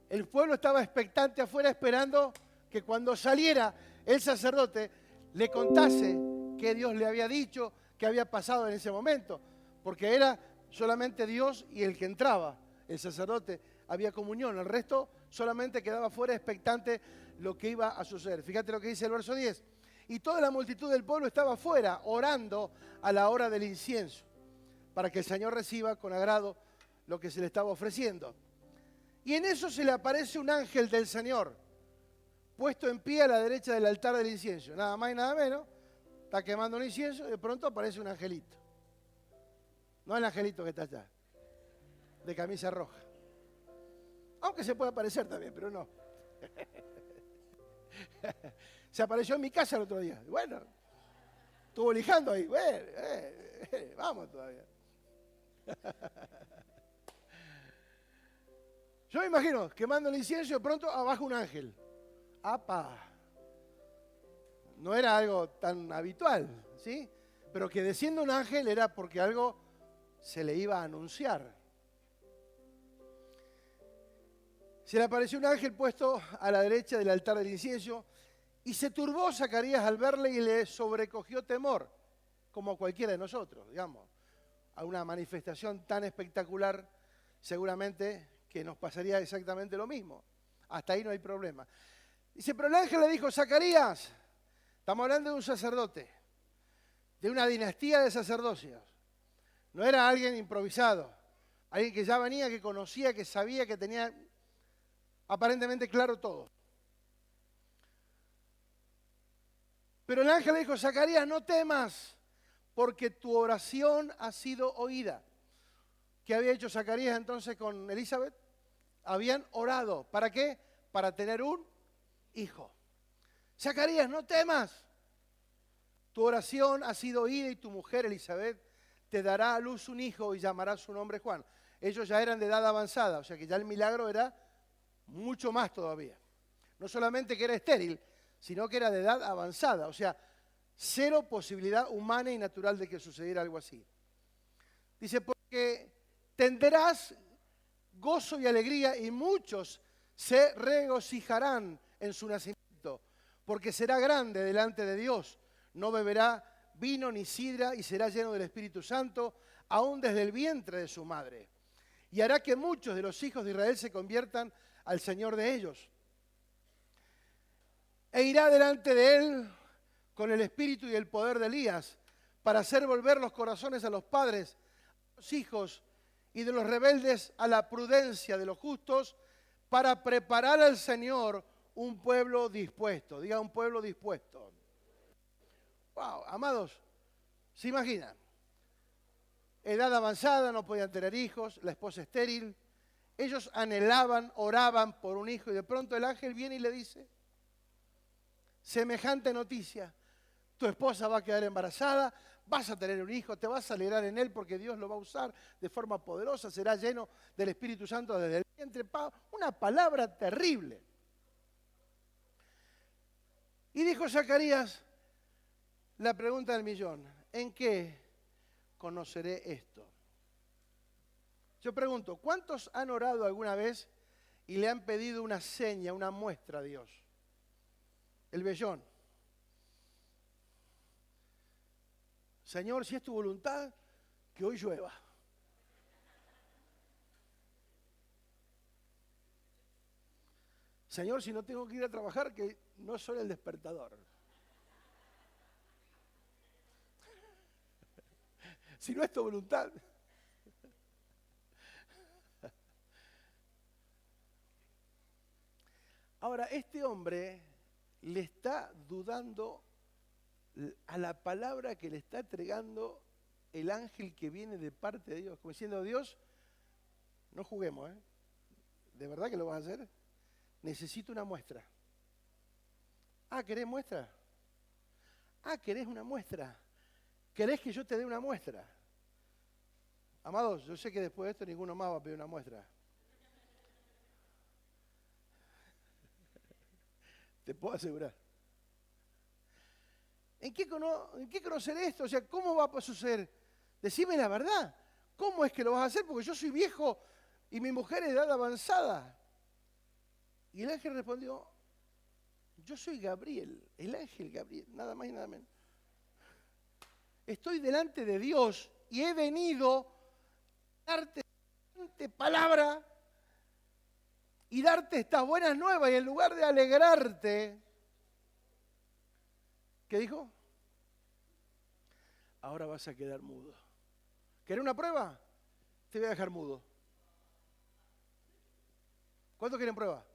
El pueblo estaba expectante afuera, esperando que cuando saliera el sacerdote le contase qué Dios le había dicho, qué había pasado en ese momento. Porque era solamente Dios y el que entraba, el sacerdote, había comunión. El resto solamente quedaba afuera expectante lo que iba a suceder. Fíjate lo que dice el verso 10. Y toda la multitud del pueblo estaba afuera, orando a la hora del incienso, para que el Señor reciba con agrado lo que se le estaba ofreciendo. Y en eso se le aparece un ángel del Señor, puesto en pie a la derecha del altar del incienso. Nada más y nada menos, está quemando un incienso y de pronto aparece un angelito. No el angelito que está allá, de camisa roja. Aunque se puede aparecer también, pero no. Se apareció en mi casa el otro día. Bueno, estuvo lijando ahí. Bueno, vamos todavía. Yo me imagino quemando el incienso y de pronto abajo un ángel. ¡Apa! No era algo tan habitual, ¿sí? Pero que descienda un ángel era porque algo se le iba a anunciar. Se le apareció un ángel puesto a la derecha del altar del incienso y se turbó Zacarías al verle y le sobrecogió temor, como a cualquiera de nosotros, digamos. A una manifestación tan espectacular, seguramente que nos pasaría exactamente lo mismo. Hasta ahí no hay problema. Dice, pero el ángel le dijo, Zacarías, estamos hablando de un sacerdote, de una dinastía de sacerdocios. No era alguien improvisado, alguien que ya venía, que conocía, que sabía, que tenía aparentemente claro todo. Pero el ángel le dijo, Zacarías, no temas, porque tu oración ha sido oída. ¿Qué había hecho Zacarías entonces con Elizabeth? Habían orado. ¿Para qué? Para tener un hijo. Zacarías, no temas. Tu oración ha sido oída y tu mujer Elizabeth te dará a luz un hijo y llamará su nombre Juan. Ellos ya eran de edad avanzada, o sea que ya el milagro era mucho más todavía. No solamente que era estéril, sino que era de edad avanzada, o sea, cero posibilidad humana y natural de que sucediera algo así. Dice, porque tendrás gozo y alegría y muchos se regocijarán en su nacimiento, porque será grande delante de Dios, no beberá vino ni sidra y será lleno del Espíritu Santo, aún desde el vientre de su madre. y hará que muchos de los hijos de Israel se conviertan al Señor de ellos. E irá delante de él con el espíritu y el poder de Elías, para hacer volver los corazones a los padres, a los hijos, y de los rebeldes a la prudencia de los justos, para preparar al Señor un pueblo dispuesto. Diga, un pueblo dispuesto. Wow, amados, ¿se imaginan? Edad avanzada, no podían tener hijos, la esposa estéril. Ellos anhelaban, oraban por un hijo y de pronto el ángel viene y le dice, semejante noticia, tu esposa va a quedar embarazada, vas a tener un hijo, te vas a alegrar en él porque Dios lo va a usar de forma poderosa, será lleno del Espíritu Santo desde el vientre. Una palabra terrible. Y dijo Zacarías, la pregunta del millón, ¿en qué conoceré esto? Yo pregunto, ¿cuántos han orado alguna vez y le han pedido una seña, una muestra a Dios? El vellón. Señor, si es tu voluntad, que hoy llueva. Señor, si no tengo que ir a trabajar, que no soy el despertador. Si no es tu voluntad. Ahora, este hombre le está dudando a la palabra que le está entregando el ángel que viene de parte de Dios. Como diciendo, Dios, no juguemos, ¿eh? ¿De verdad que lo vas a hacer? Necesito una muestra. Ah, ¿querés muestra? Ah, ¿querés una muestra? ¿Querés que yo te dé una muestra? Amados, yo sé que después de esto ninguno más va a pedir una muestra. Te puedo asegurar. ¿En qué conocer esto? O sea, ¿cómo va a suceder? Decime la verdad. ¿Cómo es que lo vas a hacer? Porque yo soy viejo y mi mujer es de edad avanzada. Y el ángel respondió, yo soy Gabriel, el ángel Gabriel, nada más y nada menos. Estoy delante de Dios y he venido a darte palabra y darte estas buenas nuevas. Y en lugar de alegrarte, ¿qué dijo? Ahora vas a quedar mudo. ¿Querés una prueba? Te voy a dejar mudo. ¿Cuántos quieren prueba?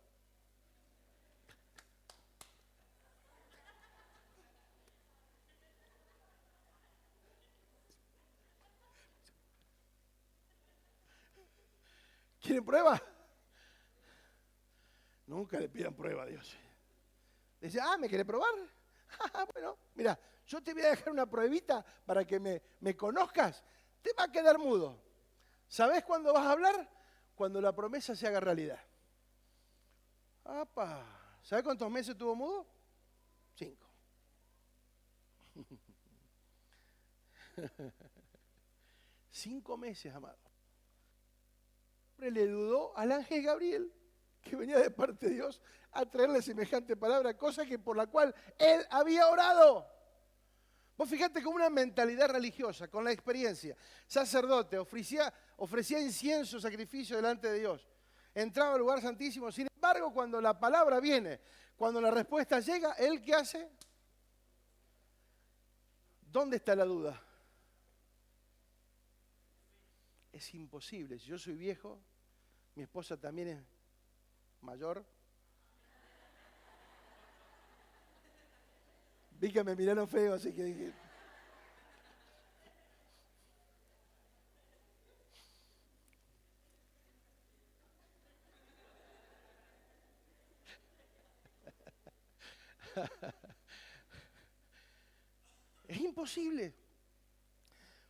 ¿Quieren prueba? Nunca le pidan prueba a Dios. Dice, ¿me quiere probar? Bueno, mira, yo te voy a dejar una pruebita para que me conozcas. Te va a quedar mudo. ¿Sabés cuándo vas a hablar? Cuando la promesa se haga realidad. ¿Sabés cuántos meses tuvo mudo? 5. 5 meses, amado. Le dudó al ángel Gabriel, que venía de parte de Dios, a traerle semejante palabra, cosa que por la cual él había orado. Vos fijate con una mentalidad religiosa, con la experiencia. Sacerdote, ofrecía incienso, sacrificio delante de Dios. Entraba al lugar santísimo. Sin embargo, cuando la palabra viene, cuando la respuesta llega, ¿él qué hace? ¿Dónde está la duda? Es imposible. Si yo soy viejo, mi esposa también es mayor. Vi que me miraron feo, así que dije... Es imposible.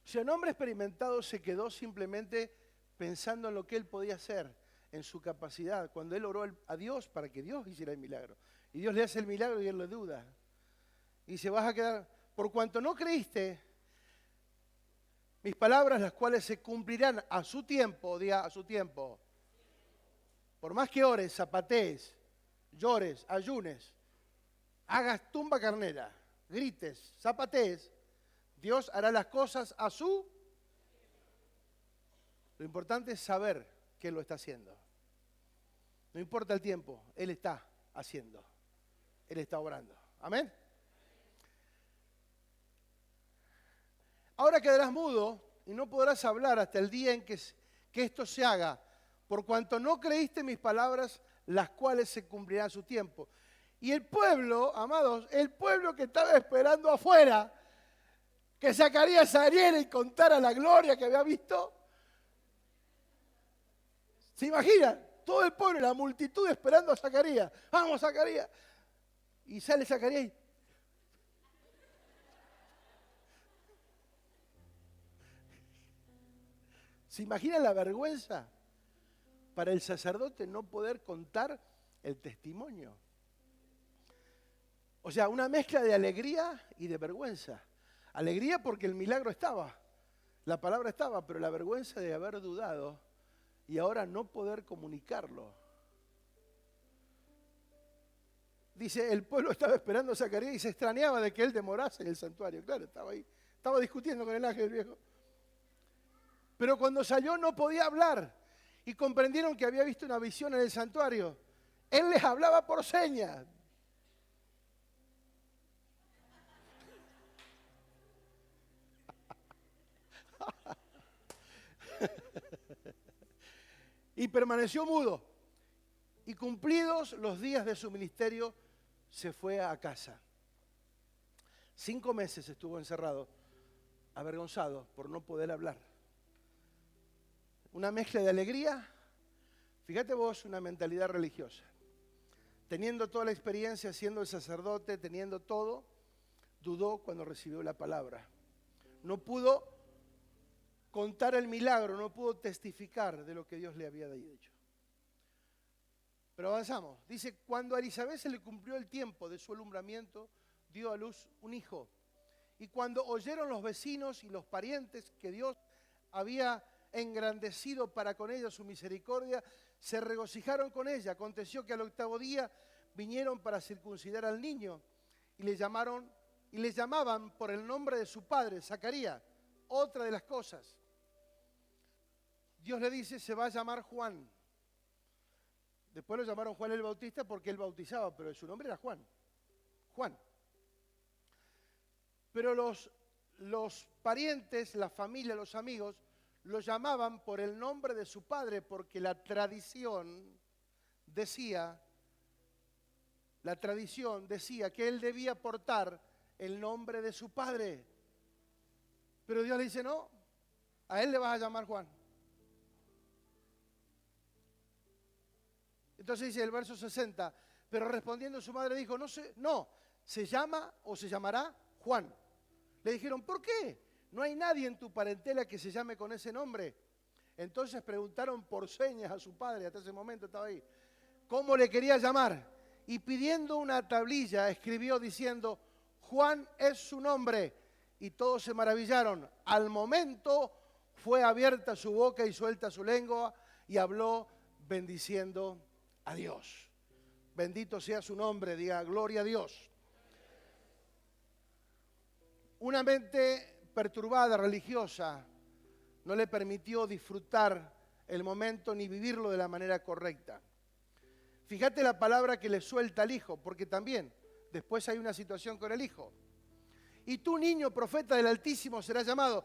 O sea, un hombre experimentado se quedó simplemente pensando en lo que él podía hacer, en su capacidad, cuando él oró a Dios para que Dios hiciera el milagro. Y Dios le hace el milagro y él le duda. Y se vas a quedar, por cuanto no creíste, mis palabras, las cuales se cumplirán a su tiempo, diga a su tiempo. Por más que ores, zapatees, llores, ayunes, hagas tumba carnera, grites, zapatees, Dios hará las cosas a su... Lo importante es saber que Él lo está haciendo. No importa el tiempo, Él está haciendo. Él está obrando. Amén. Ahora quedarás mudo y no podrás hablar hasta el día en que esto se haga, por cuanto no creíste mis palabras, las cuales se cumplirán a su tiempo. Y el pueblo, amados, el pueblo que estaba esperando afuera, que Zacarías saliera y contara la gloria que había visto, ¿se imaginan? Todo el pueblo, la multitud esperando a Zacarías. Vamos, Zacarías. Y sale Zacarías y... ¿Se imaginan la vergüenza para el sacerdote no poder contar el testimonio? O sea, una mezcla de alegría y de vergüenza. Alegría porque el milagro estaba, la palabra estaba, pero la vergüenza de haber dudado y ahora no poder comunicarlo. Dice, el pueblo estaba esperando a Zacarías y se extrañaba de que él demorase en el santuario. Claro, estaba ahí, estaba discutiendo con el ángel viejo. Pero cuando salió no podía hablar y comprendieron que había visto una visión en el santuario. Él les hablaba por señas. Y permaneció mudo. Y cumplidos los días de su ministerio, se fue a casa. 5 meses estuvo encerrado, avergonzado por no poder hablar. Una mezcla de alegría, fíjate vos, una mentalidad religiosa. Teniendo toda la experiencia, siendo el sacerdote, teniendo todo, dudó cuando recibió la palabra. No pudo contar el milagro, no pudo testificar de lo que Dios le había dicho. Pero avanzamos. Dice, cuando a Elizabeth se le cumplió el tiempo de su alumbramiento, dio a luz un hijo. Y cuando oyeron los vecinos y los parientes que Dios había engrandecido para con ella su misericordia, se regocijaron con ella. Aconteció que al 8º día vinieron para circuncidar al niño y le llamaban por el nombre de su padre, Zacarías. Otra de las cosas. Dios le dice, se va a llamar Juan. Después lo llamaron Juan el Bautista porque él bautizaba, pero su nombre era Juan. Juan. Pero los parientes, la familia, los amigos, lo llamaban por el nombre de su padre porque la tradición decía que él debía portar el nombre de su padre. Pero Dios le dice, no, a él le vas a llamar Juan. Entonces dice el verso 60, pero respondiendo su madre dijo, se llama o se llamará Juan. Le dijeron, ¿por qué? No hay nadie en tu parentela que se llame con ese nombre. Entonces preguntaron por señas a su padre, hasta ese momento estaba ahí, cómo le quería llamar. Y pidiendo una tablilla escribió diciendo, Juan es su nombre. Y todos se maravillaron. Al momento fue abierta su boca y suelta su lengua y habló bendiciendo a Dios. Bendito sea su nombre, diga gloria a Dios. Una mente perturbada, religiosa, no le permitió disfrutar el momento ni vivirlo de la manera correcta. Fíjate la palabra que le suelta al hijo, porque también después hay una situación con el hijo. Y tú, niño profeta del Altísimo, serás llamado.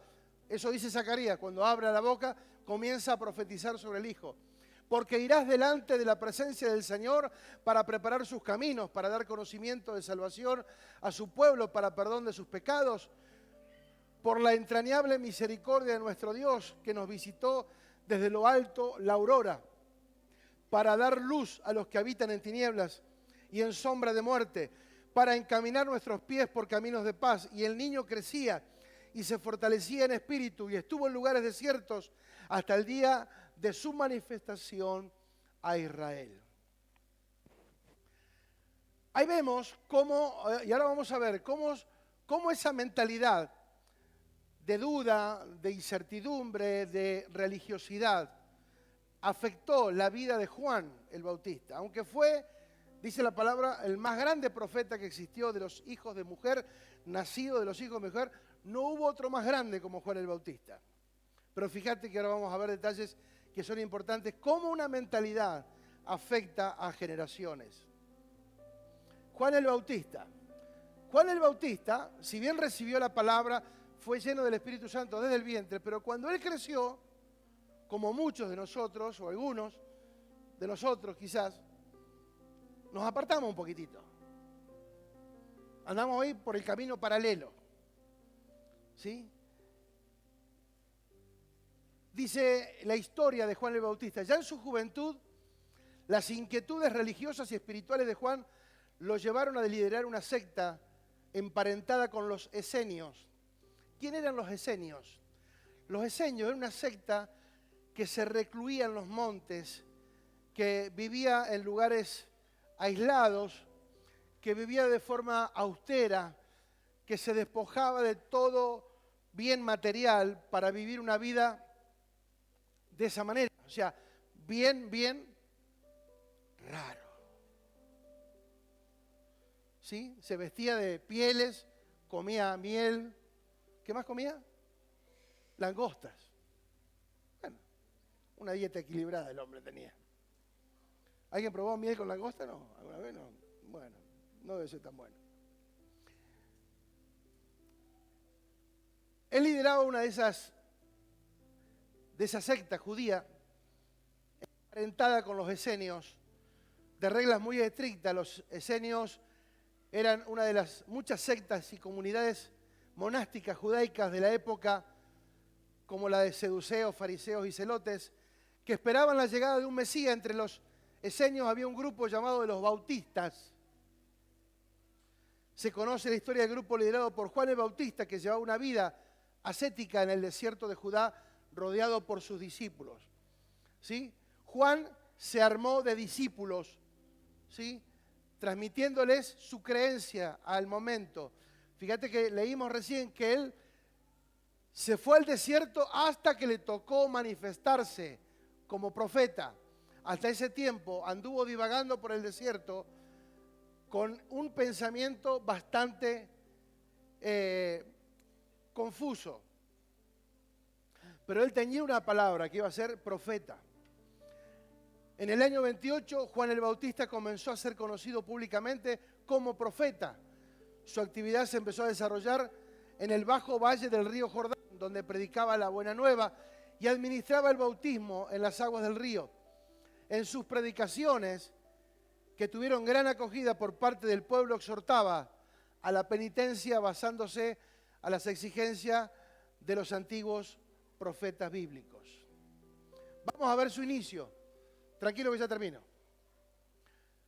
Eso dice Zacarías, cuando abre la boca, comienza a profetizar sobre el hijo. Porque irás delante de la presencia del Señor para preparar sus caminos, para dar conocimiento de salvación a su pueblo, para perdón de sus pecados, por la entrañable misericordia de nuestro Dios, que nos visitó desde lo alto la aurora, para dar luz a los que habitan en tinieblas y en sombra de muerte, para encaminar nuestros pies por caminos de paz. Y el niño crecía y se fortalecía en espíritu y estuvo en lugares desiertos hasta el día de su manifestación a Israel. Ahí vemos cómo, y ahora vamos a ver cómo esa mentalidad de duda, de incertidumbre, de religiosidad, afectó la vida de Juan el Bautista. Aunque fue, dice la palabra, el más grande profeta que existió de los hijos de mujer, nacido de los hijos de mujer, no hubo otro más grande como Juan el Bautista. Pero fíjate que ahora vamos a ver detalles que son importantes, cómo una mentalidad afecta a generaciones. Juan el Bautista. Juan el Bautista, si bien recibió la palabra, fue lleno del Espíritu Santo desde el vientre, pero cuando él creció, como muchos de nosotros, o algunos de nosotros quizás, nos apartamos un poquitito. Andamos hoy por el camino paralelo. ¿Sí? Dice la historia de Juan el Bautista, ya en su juventud, las inquietudes religiosas y espirituales de Juan lo llevaron a liderar una secta emparentada con los esenios. ¿Quién eran los esenios? Los esenios eran una secta que se recluía en los montes, que vivía en lugares aislados, que vivía de forma austera, que se despojaba de todo bien material para vivir una vida de esa manera. O sea, bien raro. ¿Sí? Se vestía de pieles, comía miel. ¿Qué más comía? Langostas. Bueno, una dieta equilibrada el hombre tenía. ¿Alguien probó miel con langosta? No, ¿alguna vez no? Bueno, no debe ser tan bueno. Él lideraba una de esas sectas judía, emparentada con los esenios, de reglas muy estrictas. Los esenios eran una de las muchas sectas y comunidades monásticas judaicas de la época, como la de seduceos, fariseos y celotes, que esperaban la llegada de un Mesías. Entre los esenios había un grupo llamado de los bautistas. Se conoce la historia del grupo liderado por Juan el Bautista, que llevaba una vida ascética en el desierto de Judá, rodeado por sus discípulos. ¿Sí? Juan se armó de discípulos, ¿sí?, transmitiéndoles su creencia al momento. Fíjate que leímos recién que él se fue al desierto hasta que le tocó manifestarse como profeta. Hasta ese tiempo anduvo divagando por el desierto con un pensamiento bastante confuso. Pero él tenía una palabra que iba a ser profeta. En el año 28, Juan el Bautista comenzó a ser conocido públicamente como profeta. Su actividad se empezó a desarrollar en el bajo valle del río Jordán, donde predicaba la buena nueva y administraba el bautismo en las aguas del río. En sus predicaciones, que tuvieron gran acogida por parte del pueblo, exhortaba a la penitencia basándose a las exigencias de los antiguos profetas bíblicos. Vamos a ver su inicio. Tranquilo que ya termino.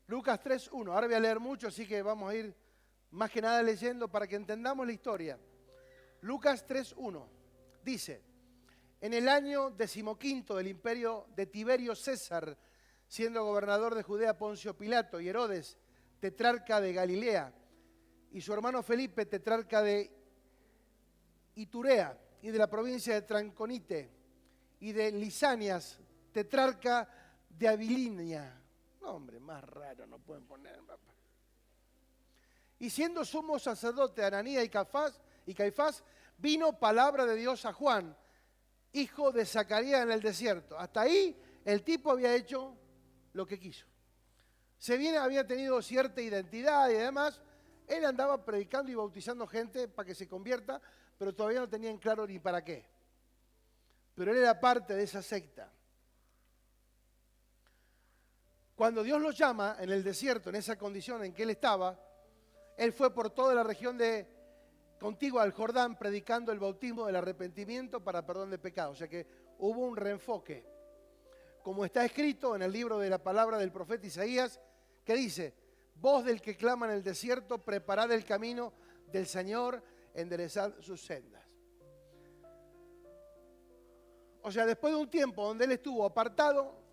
Lucas 3:1. Ahora voy a leer mucho, así que vamos a ir más que nada leyendo para que entendamos la historia. Lucas 3:1 dice: en el año 15 del imperio de Tiberio César, siendo gobernador de Judea Poncio Pilato y Herodes, tetrarca de Galilea, y su hermano Felipe, tetrarca de Iturea y de la provincia de Tranconite, y de Lisanias, tetrarca de Abilinia. Nombre más raro no pueden poner, papá. Y siendo sumo sacerdote Ananías y Caifás, vino palabra de Dios a Juan, hijo de Zacarías, en el desierto. Hasta ahí el tipo había hecho lo que quiso. Se bien había tenido cierta identidad y además él andaba predicando y bautizando gente para que se convierta, pero todavía no tenían claro ni para qué. Pero él era parte de esa secta. Cuando Dios lo llama en el desierto, en esa condición en que él estaba, él fue por toda la región contigua al Jordán predicando el bautismo del arrepentimiento para perdón de pecados. O sea que hubo un reenfoque. Como está escrito en el libro de la palabra del profeta Isaías, que dice: voz del que clama en el desierto, preparad el camino del Señor, enderezad sus sendas. O sea, después de un tiempo donde él estuvo apartado,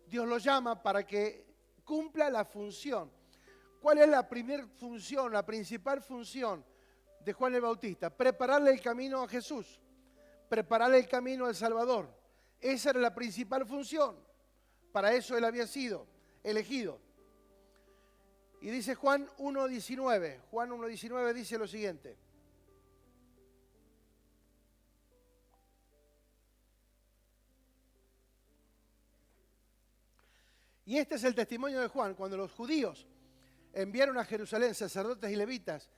Dios lo llama para que cumpla la función. ¿Cuál es la primera función, la principal función de Juan el Bautista? Prepararle el camino a Jesús, prepararle el camino al Salvador. Esa era la principal función. Para eso él había sido elegido. Y dice Juan 1:19. Juan 1:19 dice lo siguiente: Y este es el testimonio de Juan, cuando los judíos enviaron a Jerusalén sacerdotes y levitas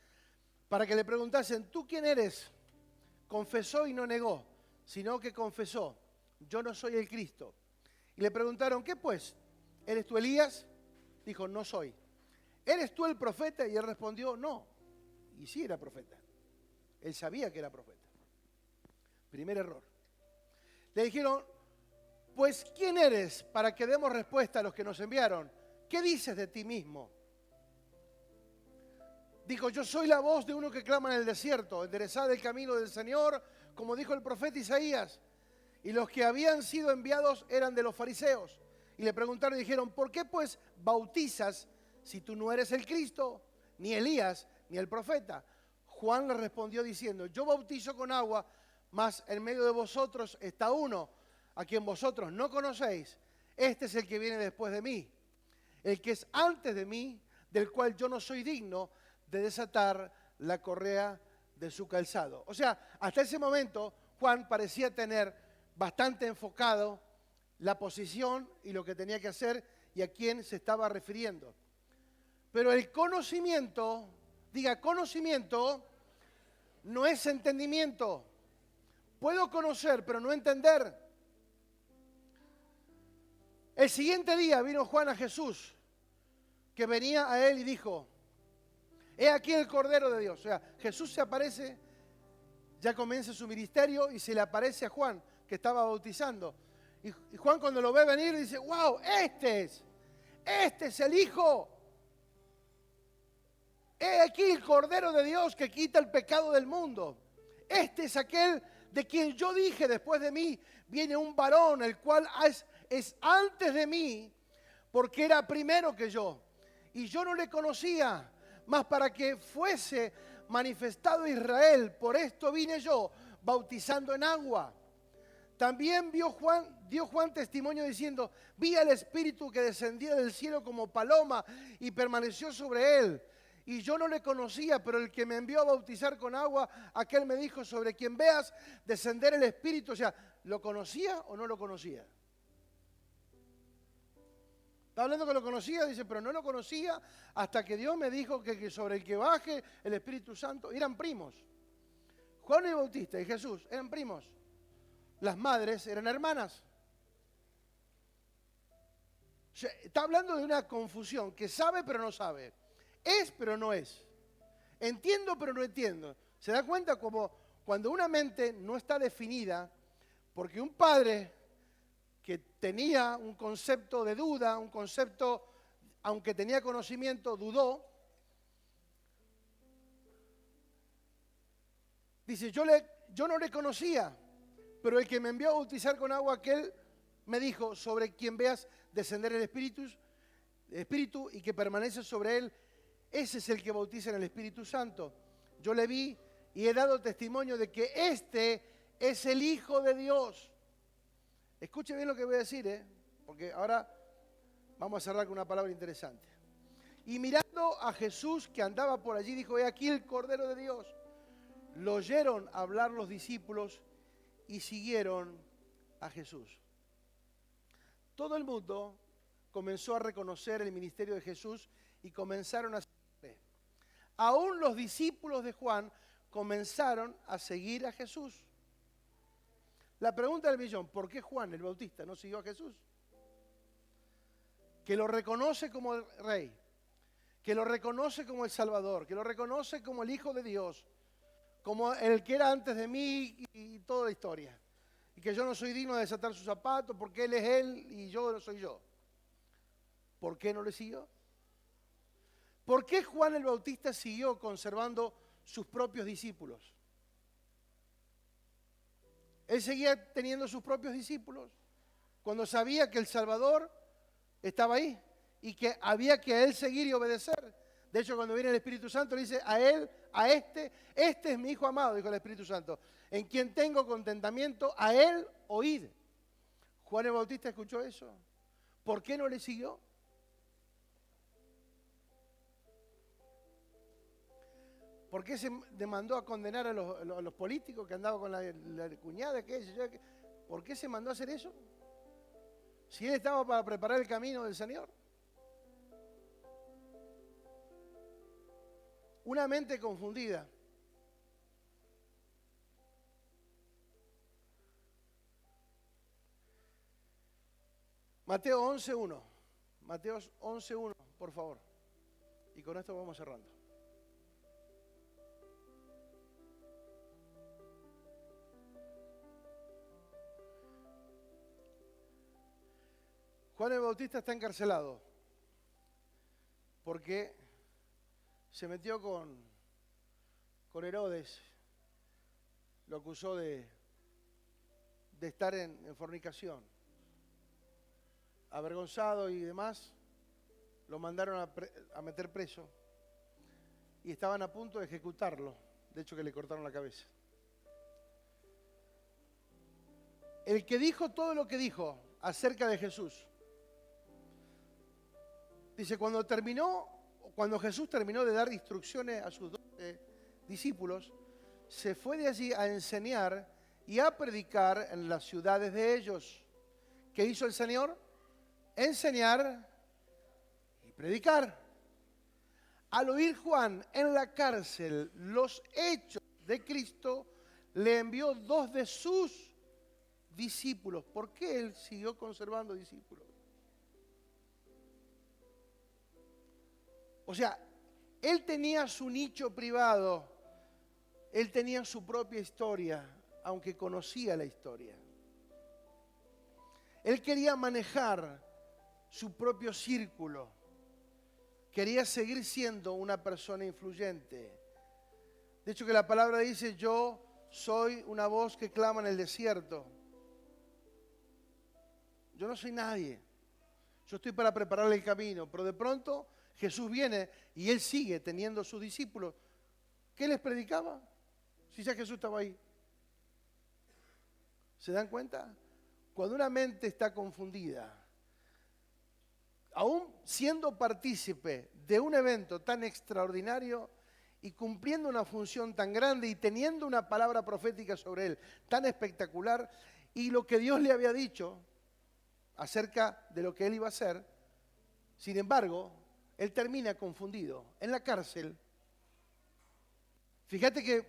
para que le preguntasen, ¿tú quién eres? Confesó y no negó, sino que confesó, yo no soy el Cristo. Y le preguntaron, ¿qué pues? ¿Eres tú Elías? Dijo, no soy. ¿Eres tú el profeta? Y él respondió, no. Y sí era profeta. Él sabía que era profeta. Primer error. Le dijeron, pues ¿quién eres para que demos respuesta a los que nos enviaron? ¿Qué dices de ti mismo? Dijo, yo soy la voz de uno que clama en el desierto, enderezad el camino del Señor, como dijo el profeta Isaías. Y los que habían sido enviados eran de los fariseos. Y le preguntaron y dijeron, ¿por qué pues bautizas si tú no eres el Cristo, ni Elías, ni el profeta? Juan le respondió diciendo, yo bautizo con agua, mas en medio de vosotros está uno, a quien vosotros no conocéis. Este es el que viene después de mí, el que es antes de mí, del cual yo no soy digno de desatar la correa de su calzado. O sea, hasta ese momento Juan parecía tener bastante enfocado la posición y lo que tenía que hacer y a quién se estaba refiriendo. Pero el conocimiento, diga conocimiento, no es entendimiento. Puedo conocer, pero no entender. El siguiente día vino Juan a Jesús, que venía a él y dijo, he aquí el Cordero de Dios. O sea, Jesús se aparece, ya comienza su ministerio y se le aparece a Juan, que estaba bautizando. Y Juan cuando lo ve venir dice, wow, este es el Hijo. He aquí el Cordero de Dios que quita el pecado del mundo. Este es aquel de quien yo dije, después de mí viene un varón, el cual es antes de mí, porque era primero que yo. Y yo no le conocía, mas para que fuese manifestado Israel, por esto vine yo, bautizando en agua. También dio Juan testimonio diciendo, vi al Espíritu que descendía del cielo como paloma y permaneció sobre él. Y yo no le conocía, pero el que me envió a bautizar con agua, aquel me dijo, sobre quien veas descender el Espíritu. O sea, ¿lo conocía o no lo conocía? Está hablando que lo conocía, dice, pero no lo conocía hasta que Dios me dijo que sobre el que baje el Espíritu Santo. Eran primos. Juan el Bautista y Jesús eran primos. Las madres eran hermanas. O sea, está hablando de una confusión, que sabe pero no sabe. Es pero no es. Entiendo pero no entiendo. ¿Se da cuenta como cuando una mente no está definida, porque un padre que tenía un concepto de duda, un concepto, aunque tenía conocimiento, dudó, dice, yo no le conocía, pero el que me envió a bautizar con agua, aquel me dijo, sobre quien veas descender el Espíritu y que permanece sobre él, ese es el que bautiza en el Espíritu Santo. Yo le vi y he dado testimonio de que este es el Hijo de Dios. Escuche bien lo que voy a decir, porque ahora vamos a cerrar con una palabra interesante. Y mirando a Jesús que andaba por allí, dijo, he aquí el Cordero de Dios. Lo oyeron hablar los discípulos y siguieron a Jesús. Todo el mundo comenzó a reconocer el ministerio de Jesús y comenzaron a seguirle. Aún los discípulos de Juan comenzaron a seguir a Jesús. La pregunta del millón, ¿por qué Juan el Bautista no siguió a Jesús? Que lo reconoce como el Rey, que lo reconoce como el Salvador, que lo reconoce como el Hijo de Dios, como el que era antes de mí y toda la historia. Y que yo no soy digno de desatar sus zapatos porque Él es Él y yo no soy yo. ¿Por qué no le siguió? ¿Por qué Juan el Bautista siguió conservando sus propios discípulos? Él seguía teniendo sus propios discípulos cuando sabía que el Salvador estaba ahí y que había que a Él seguir y obedecer. De hecho, cuando viene el Espíritu Santo, le dice a Él, a este es mi Hijo amado, dijo el Espíritu Santo, en quien tengo contentamiento, a Él oíd. Juan el Bautista escuchó eso. ¿Por qué no le siguió? ¿Por qué se demandó a condenar a los políticos que andaban con la cuñada? ¿Por qué se mandó a hacer eso? Si él estaba para preparar el camino del Señor. Una mente confundida. Mateo 11:1. Mateo 11:1, por favor. Y con esto vamos cerrando. Juan el Bautista está encarcelado porque se metió con Herodes, lo acusó de estar en fornicación. Avergonzado y demás, lo mandaron a meter preso y estaban a punto de ejecutarlo. De hecho, que le cortaron la cabeza. El que dijo todo lo que dijo acerca de Jesús, dice, cuando Jesús terminó de dar instrucciones a sus 12 discípulos, se fue de allí a enseñar y a predicar en las ciudades de ellos. ¿Qué hizo el Señor? Enseñar y predicar. Al oír Juan en la cárcel los hechos de Cristo, le envió 2 de sus discípulos. ¿Por qué él siguió conservando discípulos? O sea, él tenía su nicho privado, él tenía su propia historia, aunque conocía la historia. Él quería manejar su propio círculo, quería seguir siendo una persona influyente. De hecho, que la palabra dice, yo soy una voz que clama en el desierto. Yo no soy nadie, yo estoy para prepararle el camino, pero de pronto Jesús viene y él sigue teniendo sus discípulos. ¿Qué les predicaba? Si ya Jesús estaba ahí. ¿Se dan cuenta? Cuando una mente está confundida, aún siendo partícipe de un evento tan extraordinario y cumpliendo una función tan grande y teniendo una palabra profética sobre él tan espectacular, y lo que Dios le había dicho acerca de lo que él iba a hacer, sin embargo, él termina confundido en la cárcel. Fíjate que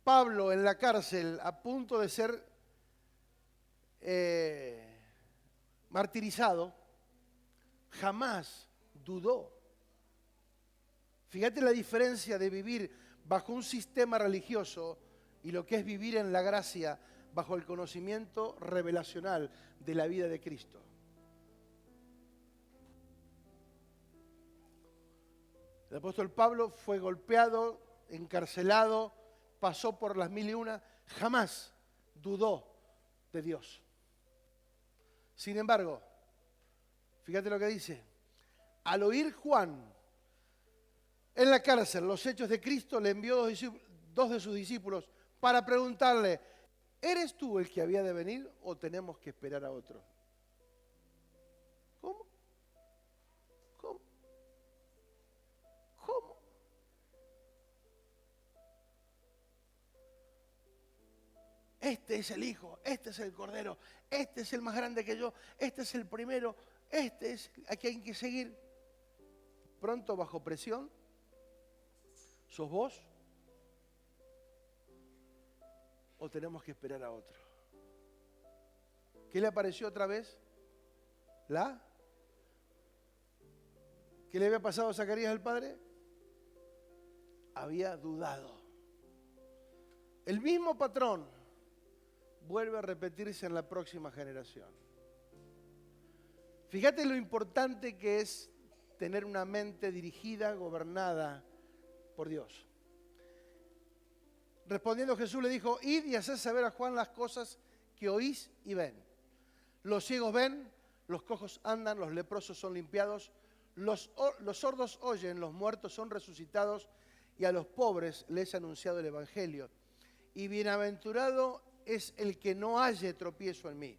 Pablo en la cárcel, a punto de ser martirizado, jamás dudó. Fíjate la diferencia de vivir bajo un sistema religioso y lo que es vivir en la gracia bajo el conocimiento revelacional de la vida de Cristo. El apóstol Pablo fue golpeado, encarcelado, pasó por las 1001, jamás dudó de Dios. Sin embargo, fíjate lo que dice, al oír Juan en la cárcel los hechos de Cristo, le envió 2 de sus discípulos para preguntarle, ¿eres tú el que había de venir o tenemos que esperar a otro? ¿Cómo? ¿Cómo? ¿Cómo? Este es el Hijo, este es el Cordero, este es el más grande que yo, este es el primero, este es a quien hay que seguir. Pronto, bajo presión, ¿sos vos? ¿O tenemos que esperar a otro? ¿Qué le apareció otra vez? ¿Qué le había pasado a Zacarías el padre? Había dudado. El mismo patrón vuelve a repetirse en la próxima generación. Fíjate lo importante que es tener una mente dirigida, gobernada por Dios. Respondiendo Jesús le dijo, id y haced saber a Juan las cosas que oís y ven. Los ciegos ven, los cojos andan, los leprosos son limpiados, los sordos oyen, los muertos son resucitados y a los pobres les ha anunciado el Evangelio. Y bienaventurado es el que no halle tropiezo en mí.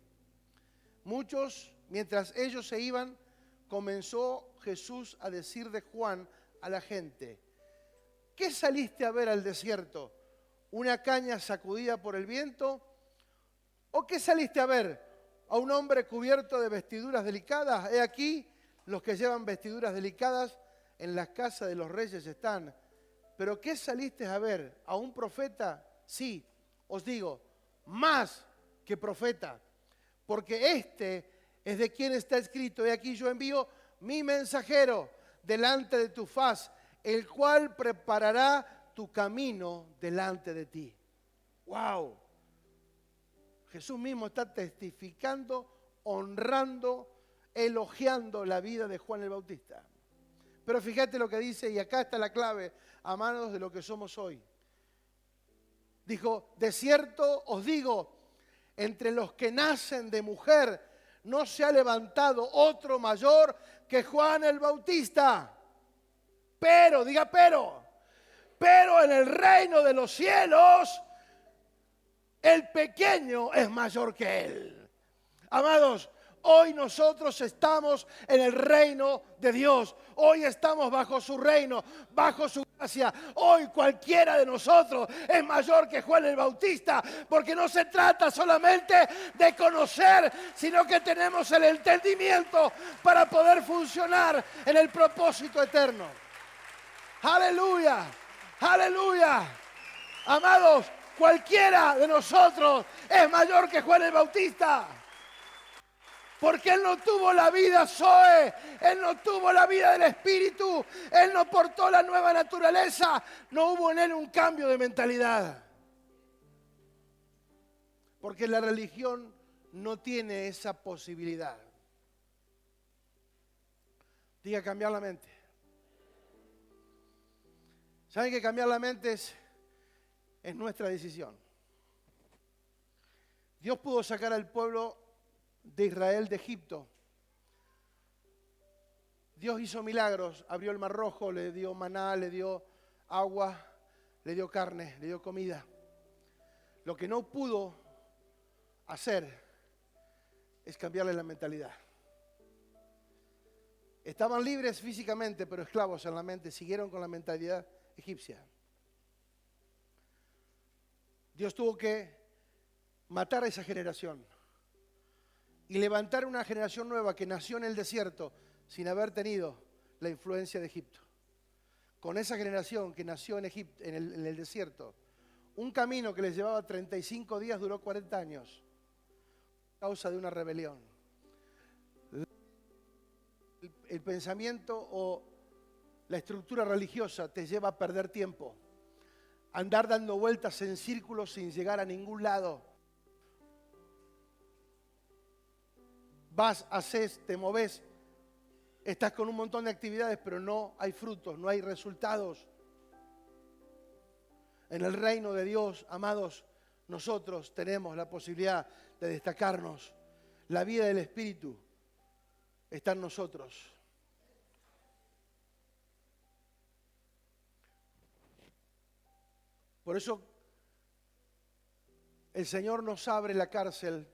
Muchos, mientras ellos se iban, comenzó Jesús a decir de Juan a la gente, ¿qué saliste a ver al desierto? ¿Una caña sacudida por el viento? ¿O qué saliste a ver? a un hombre cubierto de vestiduras delicadas. He aquí, los que llevan vestiduras delicadas en las casas de los reyes están. ¿Pero qué saliste a ver? ¿A un profeta? Sí, os digo, más que profeta. Porque este es de quien está escrito: he aquí yo envío mi mensajero delante de tu faz, el cual preparará tu camino delante de ti. ¡Wow! Jesús mismo está testificando, honrando, elogiando la vida de Juan el Bautista. Pero fíjate lo que dice, y acá está la clave, amados, de lo que somos hoy. Dijo: de cierto os digo, entre los que nacen de mujer no se ha levantado otro mayor que Juan el Bautista. Pero, diga pero en el reino de los cielos el pequeño es mayor que él. Amados, hoy nosotros estamos en el reino de Dios. Hoy estamos bajo su reino, bajo su gracia. Hoy cualquiera de nosotros es mayor que Juan el Bautista, porque no se trata solamente de conocer, sino que tenemos el entendimiento para poder funcionar en el propósito eterno. Aleluya, aleluya. Amados, cualquiera de nosotros es mayor que Juan el Bautista. Porque Él no tuvo la vida Zoe, Él no tuvo la vida del Espíritu, Él no portó la nueva naturaleza, no hubo en Él un cambio de mentalidad. Porque la religión no tiene esa posibilidad. Diga: cambiar la mente. ¿Saben que cambiar la mente es nuestra decisión? Dios pudo sacar al pueblo de Israel de Egipto. Dios hizo milagros, abrió el mar rojo, le dio maná, le dio agua, le dio carne, le dio comida. Lo que no pudo hacer es cambiarle la mentalidad. Estaban libres físicamente, pero esclavos en la mente, siguieron con la mentalidad egipcia. Dios tuvo que matar a esa generación y levantar una generación nueva que nació en el desierto sin haber tenido la influencia de Egipto. Con esa generación que nació en Egipto, en el desierto, un camino que les llevaba 35 días duró 40 años a causa de una rebelión. El pensamiento o la estructura religiosa te lleva a perder tiempo, a andar dando vueltas en círculos sin llegar a ningún lado. Vas, haces, te moves, estás con un montón de actividades, pero no hay frutos, no hay resultados. En el reino de Dios, amados, nosotros tenemos la posibilidad de destacarnos. La vida del Espíritu está en nosotros. Por eso el Señor nos abre la cárcel.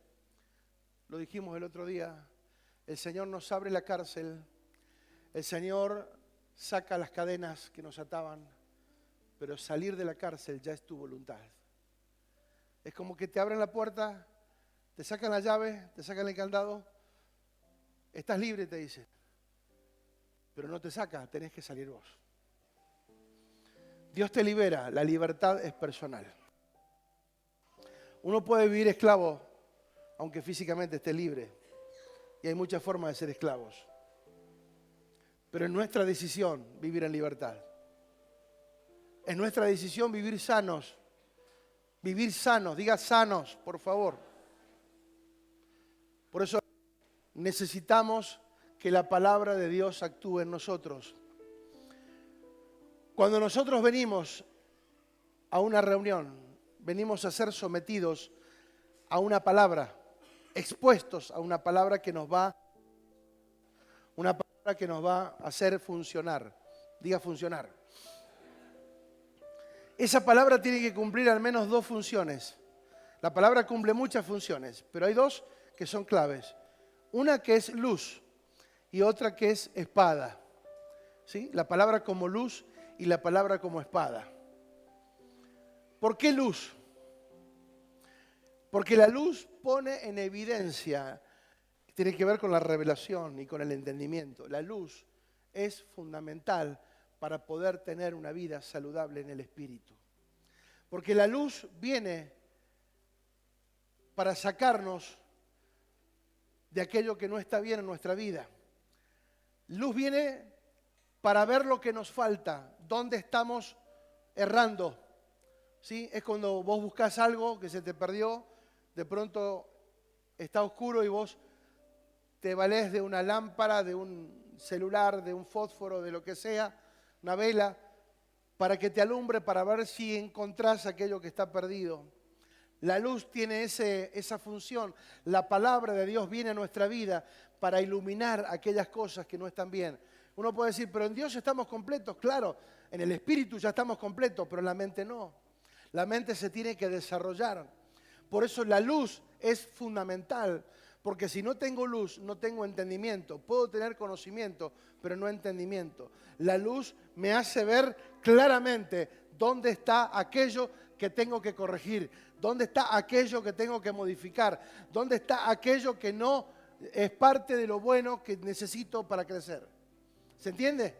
Lo dijimos el otro día. El Señor nos abre la cárcel. El Señor saca las cadenas que nos ataban. Pero salir de la cárcel ya es tu voluntad. Es como que te abren la puerta, te sacan la llave, te sacan el candado. Estás libre, te dice. Pero no te saca, tenés que salir vos. Dios te libera, la libertad es personal. Uno puede vivir esclavo, aunque físicamente esté libre. Y hay muchas formas de ser esclavos. Pero es nuestra decisión vivir en libertad. Es nuestra decisión vivir sanos. Vivir sanos, diga sanos, por favor. Por eso necesitamos que la palabra de Dios actúe en nosotros. Cuando nosotros venimos a una reunión, venimos a ser sometidos a una palabra, expuestos a una palabra que nos va a hacer funcionar. Diga funcionar. Esa palabra tiene que cumplir al menos dos funciones. La palabra cumple muchas funciones, pero hay dos que son claves. Una que es luz y otra que es espada. ¿Sí? La palabra como luz y la palabra como espada. ¿Por qué luz? Porque la luz pone en evidencia Tiene que ver con la revelación y con el entendimiento. La luz es fundamental para poder tener una vida saludable en el espíritu. Porque la luz viene para sacarnos de aquello que no está bien en nuestra vida. Luz viene para ver lo que nos falta, dónde estamos errando. ¿Sí? Es cuando vos buscás algo que se te perdió, de pronto está oscuro y vos te valés de una lámpara, de un celular, de un fósforo, de lo que sea, una vela, para que te alumbre, para ver si encontrás aquello que está perdido. La luz tiene esa función. La palabra de Dios viene a nuestra vida para iluminar aquellas cosas que no están bien. Uno puede decir, pero en Dios estamos completos. Claro, en el espíritu ya estamos completos, pero en la mente no. La mente se tiene que desarrollar. Por eso la luz es fundamental, porque si no tengo luz, no tengo entendimiento. Puedo tener conocimiento, pero no entendimiento. La luz me hace ver claramente dónde está aquello que tengo que corregir, dónde está aquello que tengo que modificar, dónde está aquello que no es parte de lo bueno que necesito para crecer. ¿Se entiende?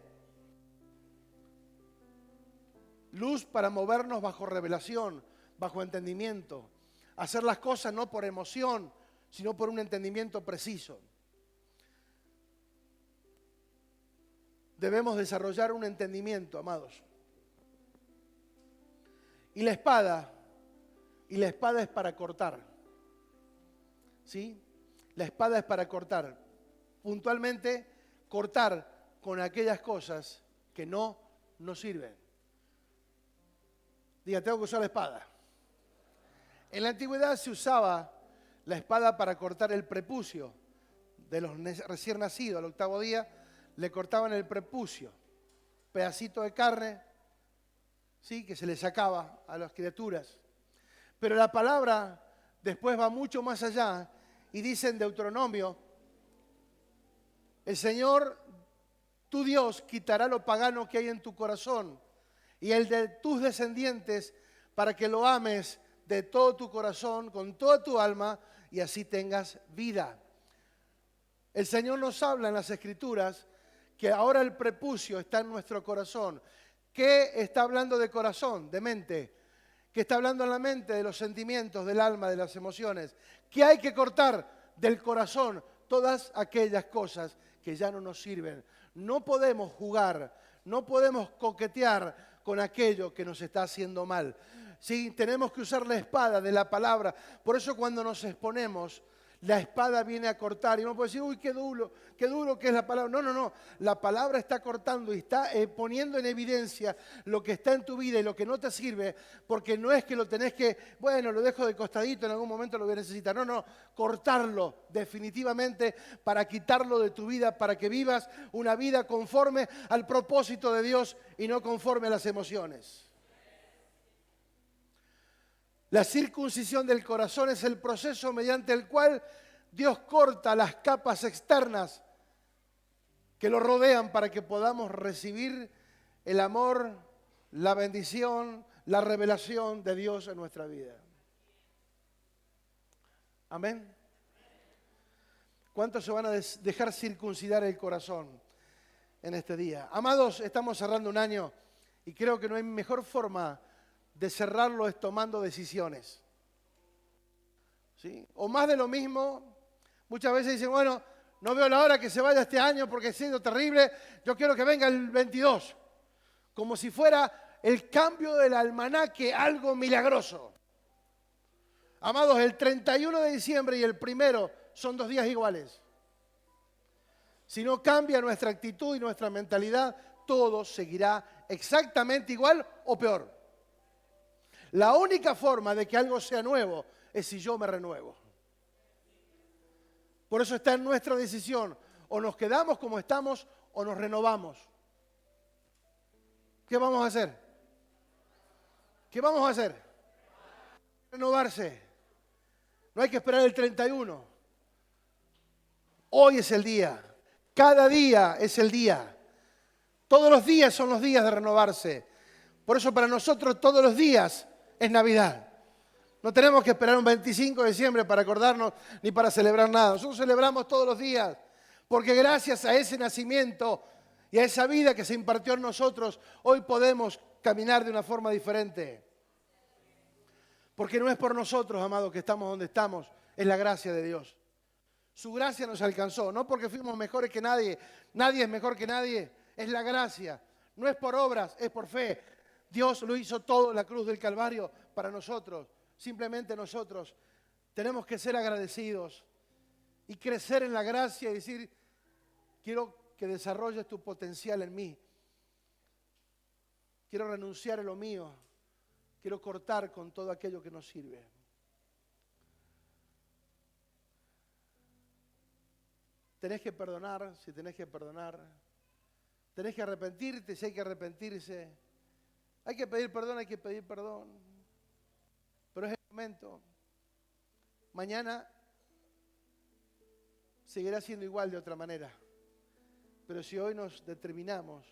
Luz para movernos bajo revelación, bajo entendimiento. Hacer las cosas no por emoción, sino por un entendimiento preciso. Debemos desarrollar un entendimiento, amados. Y la espada es para cortar. ¿Sí? La espada es para cortar. Puntualmente, cortar con aquellas cosas que no nos sirven. Diga, tengo que usar la espada. En la antigüedad se usaba la espada para cortar el prepucio de los recién nacidos. Al 8º día le cortaban el prepucio, pedacito de carne, ¿sí?, que se le sacaba a las criaturas. Pero la palabra después va mucho más allá y dice en Deuteronomio, el Señor, tu Dios, quitará lo pagano que hay en tu corazón y el de tus descendientes para que lo ames de todo tu corazón, con toda tu alma, y así tengas vida. El Señor nos habla en las Escrituras que ahora el prepucio está en nuestro corazón. ¿Qué está hablando de corazón? De mente. ¿Qué está hablando en la mente? De los sentimientos, del alma, de las emociones. ¿Qué hay que cortar del corazón? Todas aquellas cosas que ya no nos sirven. No podemos jugar, no podemos coquetear con aquello que nos está haciendo mal. Sí, tenemos que usar la espada de la palabra. Por eso cuando nos exponemos, la espada viene a cortar. Y uno puede decir, uy, qué duro que es la palabra. No, no, no. La palabra está cortando y está poniendo en evidencia lo que está en tu vida y lo que no te sirve, porque no es que lo tenés que, bueno, lo dejo de costadito, en algún momento lo voy a necesitar. No, no, cortarlo definitivamente para quitarlo de tu vida, para que vivas una vida conforme al propósito de Dios y no conforme a las emociones. La circuncisión del corazón es el proceso mediante el cual Dios corta las capas externas que lo rodean para que podamos recibir el amor, la bendición, la revelación de Dios en nuestra vida. Amén. ¿Cuántos se van a dejar circuncidar el corazón en este día? Amados, estamos cerrando un año y creo que no hay mejor forma de cerrarlo es tomando decisiones. ¿Sí? O más de lo mismo, muchas veces dicen, bueno, no veo la hora que se vaya este año porque ha sido terrible, yo quiero que venga el 22. Como si fuera el cambio del almanaque algo milagroso. Amados, el 31 de diciembre y el 1 son 2 días iguales. Si no cambia nuestra actitud y nuestra mentalidad, todo seguirá exactamente igual o peor. La única forma de que algo sea nuevo es si yo me renuevo. Por eso está en nuestra decisión. O nos quedamos como estamos o nos renovamos. ¿Qué vamos a hacer? ¿Qué vamos a hacer? Renovarse. No hay que esperar el 31. Hoy es el día. Cada día es el día. Todos los días son los días de renovarse. Por eso para nosotros todos los días es Navidad. No tenemos que esperar un 25 de diciembre para acordarnos ni para celebrar nada. Nosotros celebramos todos los días, porque gracias a ese nacimiento y a esa vida que se impartió en nosotros, hoy podemos caminar de una forma diferente. Porque no es por nosotros, amados, que estamos donde estamos, es la gracia de Dios. Su gracia nos alcanzó, no porque fuimos mejores que nadie, nadie es mejor que nadie, es la gracia. No es por obras, es por fe. Dios lo hizo todo en la cruz del Calvario para nosotros. Simplemente nosotros tenemos que ser agradecidos y crecer en la gracia y decir, quiero que desarrolles tu potencial en mí. Quiero renunciar a lo mío. Quiero cortar con todo aquello que no sirve. Tenés que perdonar si tenés que perdonar. Tenés que arrepentirte si hay que arrepentirse. Hay que pedir perdón, hay que pedir perdón. Pero es el momento. Mañana seguirá siendo igual de otra manera. Pero si hoy nos determinamos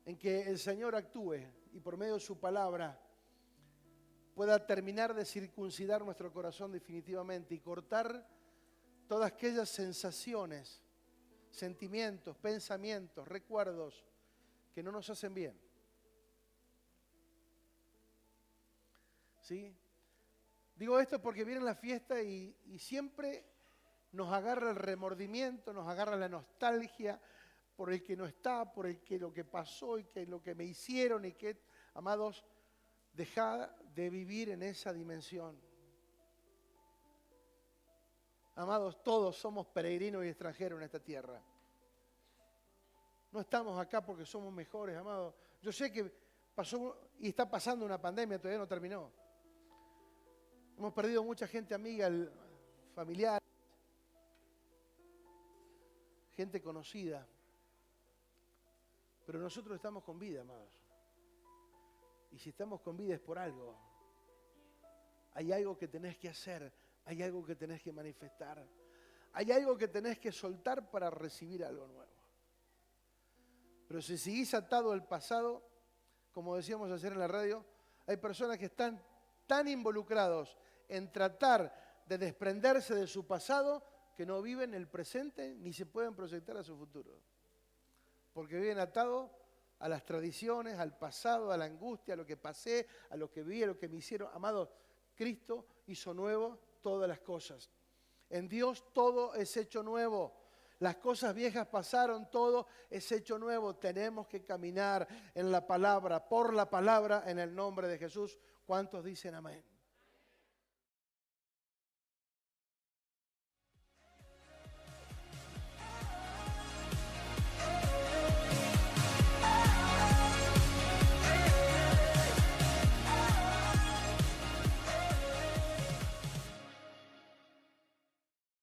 en que el Señor actúe y por medio de su palabra pueda terminar de circuncidar nuestro corazón definitivamente y cortar todas aquellas sensaciones, sentimientos, pensamientos, recuerdos que no nos hacen bien. ¿Sí? Digo esto porque viene la fiesta y siempre nos agarra el remordimiento, nos agarra la nostalgia por el que no está, por el que lo que pasó y que lo que me hicieron y que, amados, dejá de vivir en esa dimensión. Amados, todos somos peregrinos y extranjeros en esta tierra. No estamos acá porque somos mejores, amados. Yo sé que pasó y está pasando una pandemia, todavía no terminó. Hemos perdido mucha gente amiga, familiar, gente conocida. Pero nosotros estamos con vida, amados. Y si estamos con vida es por algo. Hay algo que tenés que hacer, hay algo que tenés que manifestar, hay algo que tenés que soltar para recibir algo nuevo. Pero si seguís atado al pasado, como decíamos ayer en la radio, hay personas que están tan involucrados en tratar de desprenderse de su pasado que no viven el presente ni se pueden proyectar a su futuro. Porque viven atados a las tradiciones, al pasado, a la angustia, a lo que pasé, a lo que vi, a lo que me hicieron. Amados, Cristo hizo nuevo todas las cosas. En Dios todo es hecho nuevo. Las cosas viejas pasaron, todo es hecho nuevo. Tenemos que caminar en la palabra, por la palabra, en el nombre de Jesús. ¿Cuántos dicen amén?